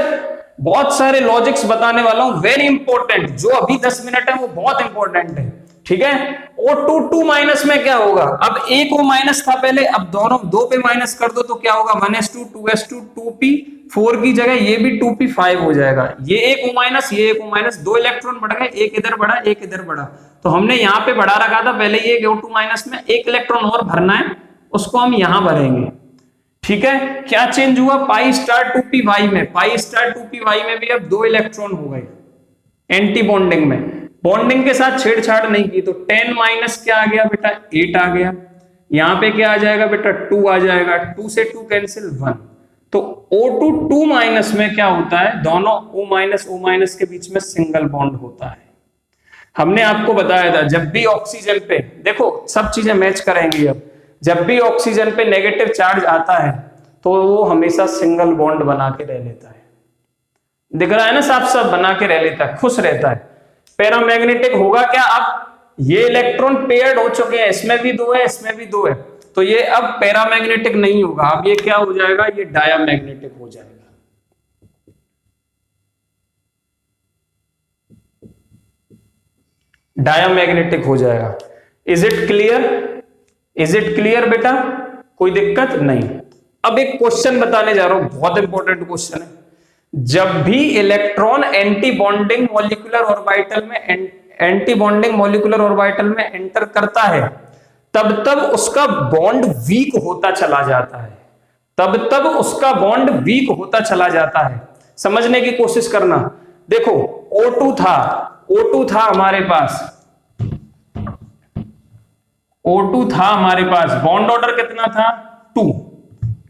बहुत सारे लॉजिक्स बताने वाला हूं, वेरी इंपॉर्टेंट, जो अभी 10 मिनट है वो बहुत इंपॉर्टेंट है, ठीक है। O2 माइनस में क्या होगा, अब एक O माइनस था पहले, अब दोनों 2 पे माइनस कर दो तो क्या होगा, 1s2 2s2 2p, 4 की जगह ये भी 2p5 हो जाएगा। ये एक O माइनस, ये एक O माइनस, 2 इलेक्ट्रॉन बढ़ गए, एक इधर बढ़ा एक इधर बढ़ा, तो हमने यहाँ पे बढ़ा रखा था पहले, ये O2 माइनस में एक इलेक्ट्रॉन और भरना है, उसको हम यहां भरेंगे, ठीक है। क्या चेंज हुआ, पाई स्टार 2py में, पाई स्टार 2py में भी अब 2 इलेक्ट्रॉन हो गए एंटी बॉन्डिंग में, बॉन्डिंग के साथ छेड़छाड़ नहीं की तो 10 माइनस क्या आ गया बेटा 8 आ गया। यहां पे क्या आ जाएगा बेटा 2 आ जाएगा, 2 से 2 कैंसिल 1। तो O2 2 माइनस में क्या होता है, दोनों O माइनस के बीच में सिंगल बॉन्ड होता है। हमने आपको बताया था जब भी ऑक्सीजन पे, देखो सब चीजें मैच करेंगी अब, जब भी ऑक्सीजन पे नेगेटिव चार्ज आता है तो वो हमेशा सिंगल बॉन्ड बना के रह लेता है। दिख रहा है ना, साफ साफ बना के रह लेता है, खुश रहता है। पैरामैग्नेटिक होगा क्या, अब ये इलेक्ट्रॉन पेयर्ड हो चुके हैं, इसमें भी 2 है इसमें भी 2 है, तो ये अब पैरामैग्नेटिक नहीं होगा, अब ये क्या हो जाएगा, ये डायामैग्नेटिक हो जाएगा। डायामैग्नेटिक हो जाएगा। Is it clear, is it clear बेटा, कोई दिक्कत नहीं। अब एक क्वेश्चन बताने जा रहा हूं, बहुत इंपॉर्टेंट क्वेश्चन है। जब भी electron anti bonding molecular orbital में एंटर करता है तब तब उसका बॉन्ड वीक होता चला जाता है, तब उसका बॉन्ड वीक होता चला जाता है। समझने की कोशिश करना। देखो O2 था हमारे पास, O2 था हमारे पास, बॉन्ड ऑर्डर कितना था 2,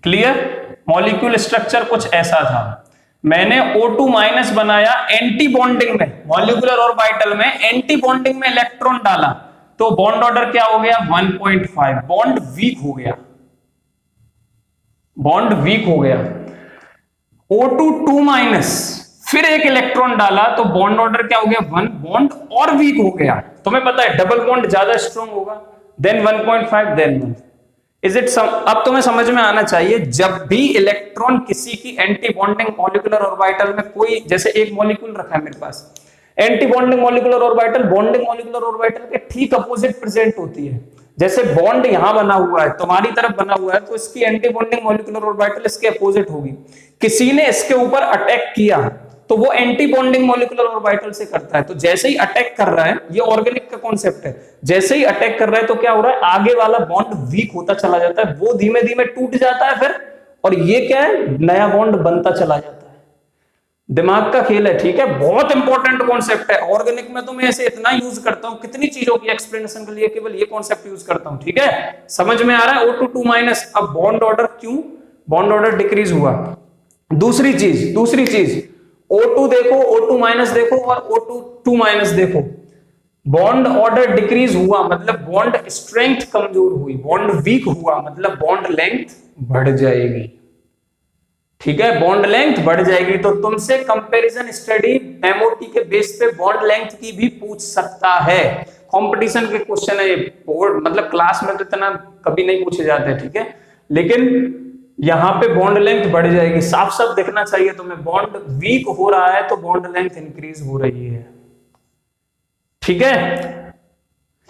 क्लियर। मॉलिक्यूल स्ट्रक्चर कुछ ऐसा था। मैंने O2 माइनस बनाया एंटी बॉन्डिंग में, मॉलिक्यूलर ऑर्बिटल में एंटी बॉन्डिंग में इलेक्ट्रॉन डाला तो बॉन्ड ऑर्डर क्या हो गया 1.5, बॉन्ड वीक हो गया, बॉन्ड वीक हो गया। O2 2 माइनस, फिर एक इलेक्ट्रॉन डाला तो बॉन्ड ऑर्डर क्या हो गया 1, बॉन्ड और वीक हो गया। तुम्हें पता है डबल बॉन्ड ज्यादा स्ट्रॉन्ग होगा, देन 1.5 देन 1। इज इट अब तुम्हें समझ में आना चाहिए, जब भी इलेक्ट्रॉन किसी की एंटी बॉन्डिंग मॉलिक्यूलर ऑर्बिटल में, कोई जैसे एक मॉलिक्यूल रखा है मेरे पास, anti bonding molecular orbital bonding molecular orbital के ठीक अपोजिट प्रेजेंट होती है। जैसे बॉन्ड यहां बना हुआ है, तुम्हारी तरफ बना हुआ है, तो इसकी एंटी बॉन्डिंग मॉलिक्यूलर ऑर्बिटल इसके अपोजिट होगी। किसी ने इसके ऊपर अटैक किया तो वो एंटी बॉन्डिंग मॉलिक्यूलर ऑर्बिटल से करता है। तो जैसे ही अटैक कर रहा है, ये ऑर्गेनिक का कॉन्सेप्ट है, जैसे ही अटैक कर रहा है तो क्या हो रहा है, आगे वाला बॉन्ड वीक होता चला जाता है, वो धीमे धीमे टूट जाता है फिर, और ये क्या है, नया बॉन्ड बनता चला जाता है। दिमाग का खेल है, ठीक है, बहुत इंपॉर्टेंट कॉन्सेप्ट है। ऑर्गेनिक में तो मैं ऐसे इतना यूज करता हूं, कितनी चीजों की एक्सप्लेनेशन के लिए केवल ये कॉन्सेप्ट यूज करता हूं, ठीक है, समझ में आ रहा है। O2 2 माइनस, अब बॉन्ड ऑर्डर क्यों, बॉन्ड ऑर्डर डिक्रीज हुआ। दूसरी चीज O2 देखो, O2 माइनस देखो और O2 2 माइनस देखो, बॉन्ड ऑर्डर डिक्रीज हुआ मतलब बॉन्ड स्ट्रेंथ कमजोर हुई, बॉन्ड वीक हुआ मतलब बॉन्ड लेंथ बढ़ जाएगी, ठीक है, बॉन्ड लेंथ बढ़ जाएगी। तो तुमसे कंपैरिजन स्टडी MOT के बेस पे बॉन्ड लेंथ की भी पूछ सकता है। कंपटीशन के क्वेश्चन है, बोर्ड मतलब क्लास में तो इतना कभी नहीं पूछे जाते, ठीक है, लेकिन यहां पे बॉन्ड लेंथ बढ़ जाएगी, साफ साफ दिखना चाहिए तुम्हें, बॉन्ड वीक हो रहा है तो बॉन्ड लेंथ इंक्रीज हो रही है, ठीक है।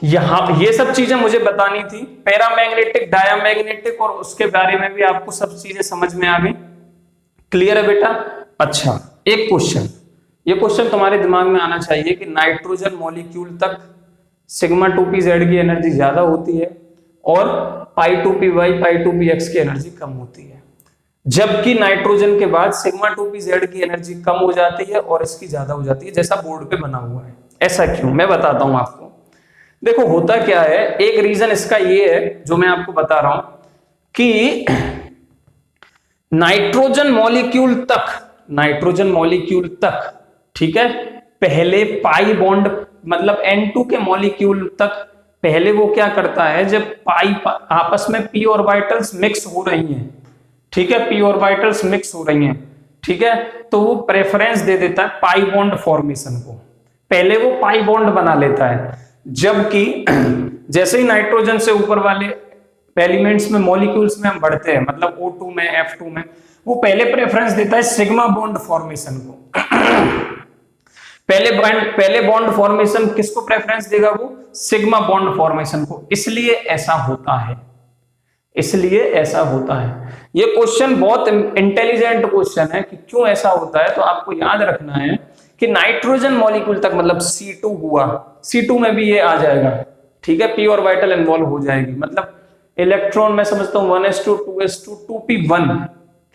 यहां ये सब चीजें मुझे बतानी थी, पैरामैग्नेटिक डायामैग्नेटिक, और उसके बारे में भी आपको सब चीजें समझ में आ गई, क्लियर है बेटा। अच्छा एक क्वेश्चन, ये क्वेश्चन तुम्हारे दिमाग में आना चाहिए कि नाइट्रोजन मॉलिक्यूल तक सिग्मा 2p z की एनर्जी ज्यादा होती है और पाई 2py पाई 2px की एनर्जी कम होती है, जबकि नाइट्रोजन के बाद सिग्मा 2pz की एनर्जी कम हो जाती है और इसकी ज्यादा हो जाती है, जैसा बोर्ड पे बना हुआ है। ऐसा क्यों, मैं बताता हूं आपको। देखो होता क्या है, एक रीजन इसका ये है जो मैं आपको बता रहा हूं कि नाइट्रोजन मॉलिक्यूल तक, ठीक है, पहले पाई बॉन्ड मतलब N2 के मॉलिक्यूल तक पहले वो क्या करता है, जब पाई आपस में p ऑर्बिटल्स मिक्स हो रही हैं, ठीक है, p ऑर्बिटल्स मिक्स हो रही हैं, ठीक है, तो वो प्रेफरेंस दे देता है पाई बॉन्ड फॉर्मेशन को, पहले वो पाई बॉन्ड बना लेता है। जबकि जैसे ही नाइट्रोजन से ऊपर वाले एलिमेंट्स में मॉलिक्यूल्स में हम बढ़ते हैं, मतलब O2 में F2 में, वो पहले प्रेफरेंस देता है सिग्मा बॉन्ड फॉर्मेशन को। पहले बॉन्ड फॉर्मेशन किसको प्रेफरेंस देगा, वो सिग्मा बॉन्ड फॉर्मेशन को, इसलिए ऐसा होता है, इसलिए ऐसा होता है। ये क्वेश्चन बहुत इंटेलिजेंट क्वेश्चन है कि क्यों ऐसा होता है। तो आपको याद रखना है कि नाइट्रोजन मॉलिक्यूल तक मतलब C2 हुआ, C2 में भी ये आ जाएगा, ठीक है, p ऑर्बिटल इन्वॉल्व हो जाएगी, मतलब इलेक्ट्रॉन मैं समझता हूं 1s2 2s2 2p1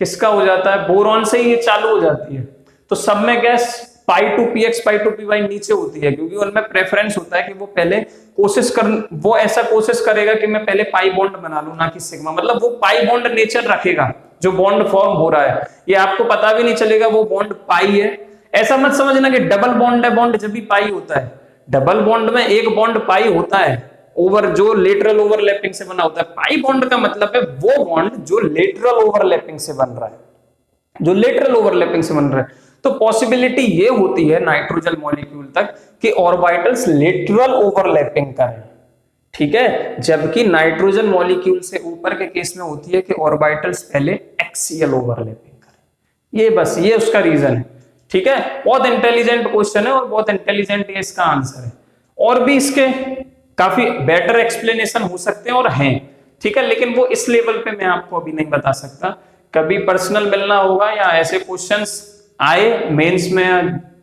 किसका हो जाता है, बोरॉन से ही ये चालू हो जाती है। तो सब में गैस pi two p x pi two p y नीचे होती है, क्योंकि उनमें प्रेफरेंस होता है कि वो पहले वो ऐसा कोशिश करेगा कि मैं पहले पाई बॉन्ड बना लूं ना कि सिग्मा, मतलब वो पाई बॉन्ड नेचर रखेगा जो बॉन्ड फॉर्म हो रहा है, ये आपको पता भी नहीं चलेगा वो बॉन्ड पाई है। ऐसा मत समझना कि डबल बॉन्ड है, बॉन्ड जब भी पाई होता है, डबल बॉन्ड में एक बॉन्ड पाई होता है ओवर जो लेटरल ओवरलैपिंग से बना होता है। पाई बॉन्ड का मतलब है वो बॉन्ड जो लेटरल ओवरलैपिंग से बन रहा है, जो लेटरल ओवरलैपिंग से बन रहा है। तो पॉसिबिलिटी ये होती है नाइट्रोजन मॉलिक्यूल तक कि ऑर्बिटल्स लेटरल ओवरलैपिंग करें, ठीक है, जबकि नाइट्रोजन मॉलिक्यूल से ऊपर के केस में होती है कि ऑर्बिटल्स पहले एक्सियल ओवरलैपिंग करें। ये बस ये उसका रीजन है, ठीक है। बहुत इंटेलिजेंट क्वेश्चन है और बहुत इंटेलिजेंट ये इसका आंसर है। और भी इसके काफी बेटर एक्सप्लेनेशन हो सकते हैं और हैं, ठीक है, लेकिन वो इस लेवल पे मैं आपको अभी नहीं बता सकता। कभी पर्सनल मिलना होगा या ऐसे क्वेश्चंस आए मेंस में या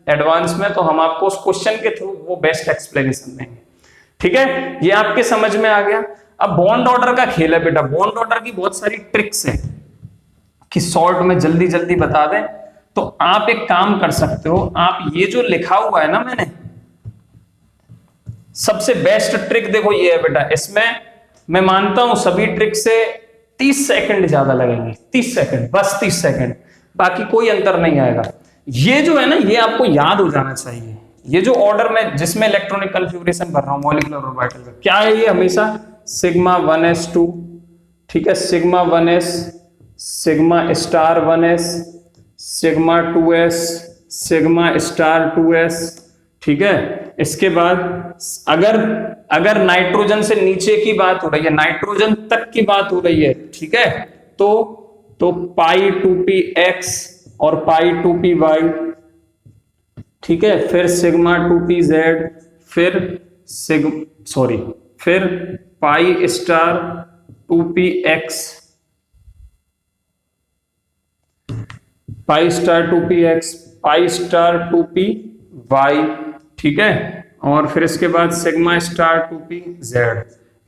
एडवांस में, तो हम आपको उस क्वेश्चन के थ्रू वो बेस्ट एक्सप्लेनेशन देंगे, ठीक है। ये आपके समझ में आ गया। अब बॉन्ड ऑर्डर का खेल है बेटा। बॉन्ड ऑर्डर की बहुत सारी ट्रिक्स है कि शॉर्ट में जल्दी जल्दी बता दें। तो आप एक काम कर सकते हो, आप ये जो लिखा हुआ है ना मैंने, सबसे बेस्ट ट्रिक देखो ये है बेटा। इसमें मैं मानता हूं सभी ट्रिक से 30 सेकंड ज्यादा लगेंगे, 30 सेकंड, बस 30 सेकंड, बाकी कोई अंतर नहीं आएगा। ये जो है ना, ये आपको याद हो जाना चाहिए। ये जो ऑर्डर में जिसमें इलेक्ट्रॉनिक कन्फिगरेशन भर रहा हूं मॉलिक्यूलर ऑर्बिटल का, क्या है ये? हमेशा सिग्मा 1s2, ठीक है, sigma 1s, sigma star 1s, sigma 2s, sigma star 2s, ठीक है। इसके बाद अगर नाइट्रोजन से नीचे की बात हो रही है, नाइट्रोजन तक की बात हो रही है, ठीक है, तो पाई 2p x और पाई 2p y, ठीक है, फिर सिग्मा 2p z, फिर pi star 2p x, pi star 2p x, pi star 2p y, ठीक है, और फिर इसके बाद सिग्मा स्टार 2p z।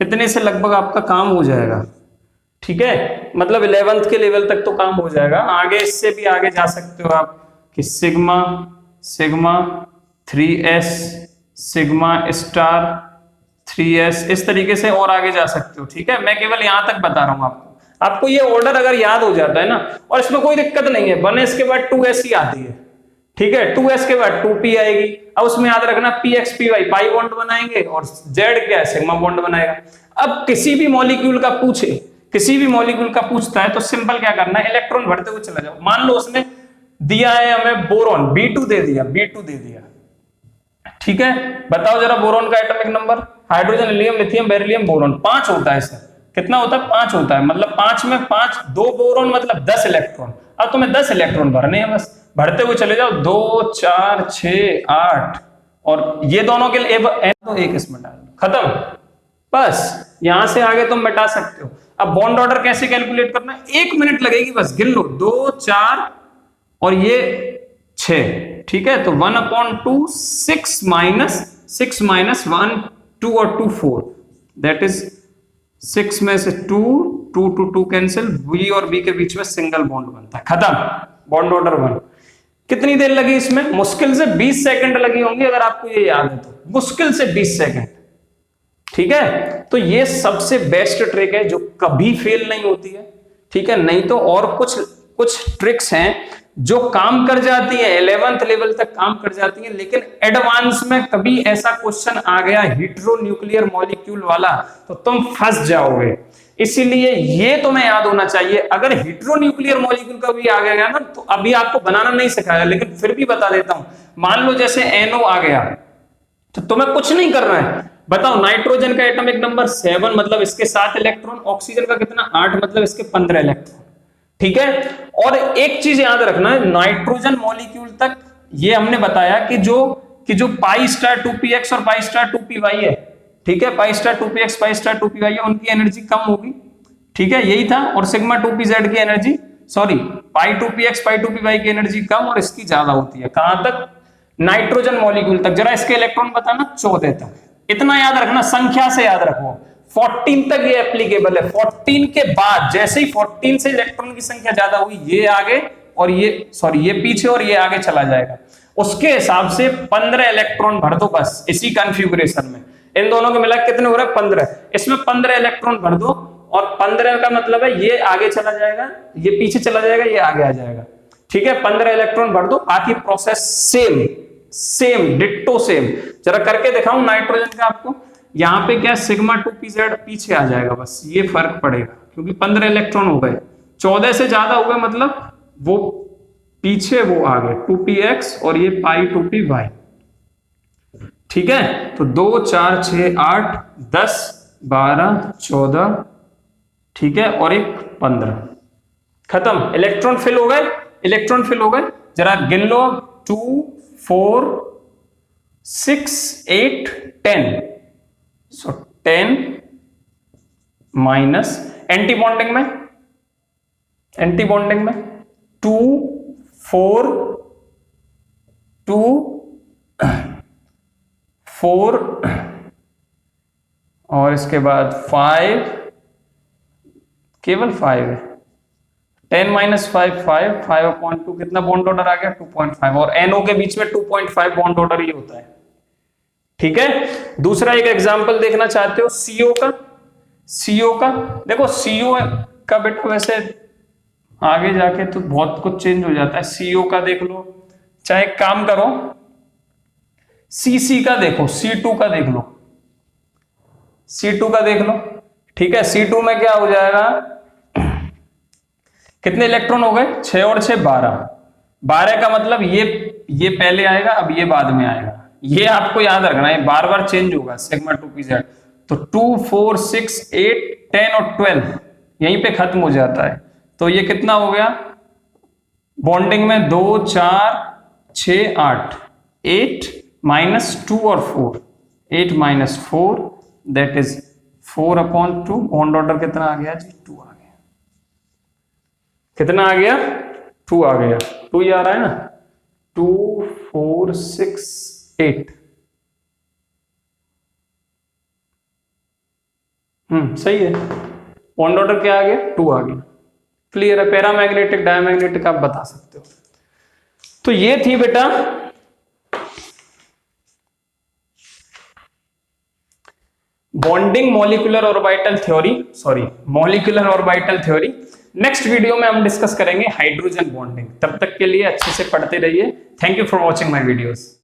इतने से लगभग आपका काम हो जाएगा, ठीक है, मतलब 11th के लेवल तक तो काम हो जाएगा। आगे इससे भी आगे जा सकते हो आप कि sigma 3s, sigma star 3s, इस तरीके से और आगे जा सकते हो, ठीक है। मैं केवल यहां तक बता रहा हूं आपको ये ऑर्डर अगर याद हो जाता है ना, और इसमें कोई दिक्कत नहीं है, 1s के बाद 2s ही आती है, ठीक है, 2s के बाद 2p आएगी। अब उसमें याद रखना px py पाई बॉन्ड बनाएंगे और z क्या है? सिग्मा बॉन्ड बनाएगा। अब किसी भी मॉलिक्यूल का पूछता है तो सिंपल क्या करना है, इलेक्ट्रॉन भरते हुए चला जाओ। मान लो उसने दिया है हमें बोरॉन, B2 दे दिया, ठीक है, बताओ जरा बोरॉन का atomic number, hydrogen, helium, lithium, beryllium, boron 5 होता है सर। कितना होता है? 5 होता है, मतलब 5 में 5, 2 बोरॉन मतलब 10 इलेक्ट्रॉन। अब तुम्हें 10 इलेक्ट्रॉन भरने हैं, बस भरते हुए चले जाओ, 2 4 6 8, और ये दोनों के लिए तो 1 इसमें डाल दो, खत्म, बस। यहां से आगे तुम मिटा सकते हो। अब बॉन्ड ऑर्डर कैसे कैलकुलेट करना है? 1 मिनट लगेगी बस, गिन लो, 2 4 और ये 6, ठीक है, तो 1/2, 6 माइनस 1 2 और 2 4, दैट इज 6 में से 2 2 कैंसिल, V और B के बीच में सिंगल बॉन्ड बनता है, खत्म, बॉन्ड ऑर्डर 1। कितनी देर लगी इसमें? मुश्किल से 20 सेकंड लगी होंगी, अगर आपको ये याद है तो, मुश्किल से 20 सेकंड, ठीक है। तो ये सबसे बेस्ट ट्रिक है जो कभी फेल नहीं होती है, ठीक है। नहीं तो और कुछ ट्रिक्स हैं जो काम कर जाती है, 11th लेवल तक काम कर जाती है, लेकिन एडवांस में कभी ऐसा क्वेश्चन आ गया हेटेरोन्यूक्लियर मॉलिक्यूल वाला तो तुम फंस जाओगे। इसीलिए ये तुम्हें याद होना चाहिए। अगर हेटेरोन्यूक्लियर मॉलिक्यूल का भी आ गया ना, तो अभी आपको बनाना नहीं सिखाया, लेकिन फिर भी बता देता हूं। मान लो जैसे NO आ गया, तो तुम्हें कुछ नहीं करना है, बताओ नाइट्रोजन का एटॉमिक नंबर 7 मतलब इसके 7 इलेक्ट्रॉन, ऑक्सीजन का कितना 8 मतलब इसके 15 इलेक्ट्रॉन, ठीक है। और एक चीज याद रखना है, नाइट्रोजन मॉलिक्यूल तक ये हमने बताया कि जो पाई स्टार 2px और पाई स्टार 2py है, ठीक है, पाई स्टार 2px पाई स्टार 2py है, उनकी एनर्जी कम होगी, ठीक है, यही था। और सिग्मा 2pz की एनर्जी, पाई 2px पाई 2py की एनर्जी कम और इसकी ज्यादा होती है। कहां तक? नाइट्रोजन मॉलिक्यूल तक। जरा इसके इलेक्ट्रॉन बताना, 14 तक। इतना याद रखना, संख्या से याद रखो, 14 तक ये एप्लीकेबल है। 14 के बाद जैसे ही 14 से इलेक्ट्रॉन की संख्या ज्यादा हुई, ये आगे और ये पीछे और ये आगे चला जाएगा। उसके हिसाब से 15 इलेक्ट्रॉन भर दो बस इसी कॉन्फ़िगरेशन में। इन दोनों के मिला कितने हो रहे हैं 15, इसमें 15 इलेक्ट्रॉन भर दो और 15 का मतलब है ये आगे चला जाएगा, ये पीछे चला जाएगा, ये आगे आ जाएगा। ठीक है, 15 इलेक्ट्रॉन भर दो, बाकी प्रोसेस सेम डिट्टो सेम। जरा करके दिखाऊं नाइट्रोजन का आपको। यहाँ पे क्या सिग्मा 2pz पीछे आ जाएगा, बस ये फर्क पड़ेगा क्योंकि 15 इलेक्ट्रॉन हो गए, 14 से ज्यादा हो गए मतलब वो पीछे वो आ गए 2px और ये पाई 2py। ठीक है, तो 2 4 6 8 10 12 14, ठीक है, और एक 15, खत्म। इलेक्ट्रॉन फिल हो गए, इलेक्ट्रॉन फिल हो गए। जरा गिन लो 2 4 6 8 10, सो 10 माइनस एंटी बॉन्डिंग में 2 4 2 4 और इसके बाद 5, केवल 5 है। 10 माइनस 5 5/2 कितना बॉन्ड ऑर्डर आ गया 2.5, और NO के बीच में 2.5 बॉन्ड ऑर्डर ही होता है। ठीक है, दूसरा एक एग्जांपल देखना चाहते हो CO का। CO का देखो, CO का बेटा वैसे आगे जाके तो बहुत कुछ चेंज हो जाता है। CO का देख लो, चाहे एक काम करो CC का देखो, C2 का देख लो, C2 का देख लो। ठीक है, C2 में क्या हो जाएगा, कितने इलेक्ट्रॉन हो गए 6 और 6 12, 12 का मतलब ये पहले आएगा, अब ये बाद में आएगा, ये आपको याद रखना है, बार बार चेंज होगा सिग्मा 2pz। तो 2 4 6 8 10 और 12 यहीं पे खत्म हो जाता है। तो ये कितना हो गया बॉन्डिंग में 2 4 6 8 8 माइनस 2 और 4, 8 minus 4 that is 4/2। Bond order कितना आ गया जी 2 आ गया। कितना आ गया 2 आ गया, 2 ही आ रहा है ना, 2 4 6 8। सही है, बॉन्ड ऑर्डर क्या आ गया 2 आ गया। क्लियर है, पैरामैग्नेटिक डायमैग्नेटिक आप बता सकते हो। तो ये थी बेटा bonding molecular orbital theory. Next video में हम डिस्कस करेंगे हाइड्रोजन बॉन्डिंग। तब तक के लिए अच्छे से पढ़ते रहिए। Thank you for watching my videos.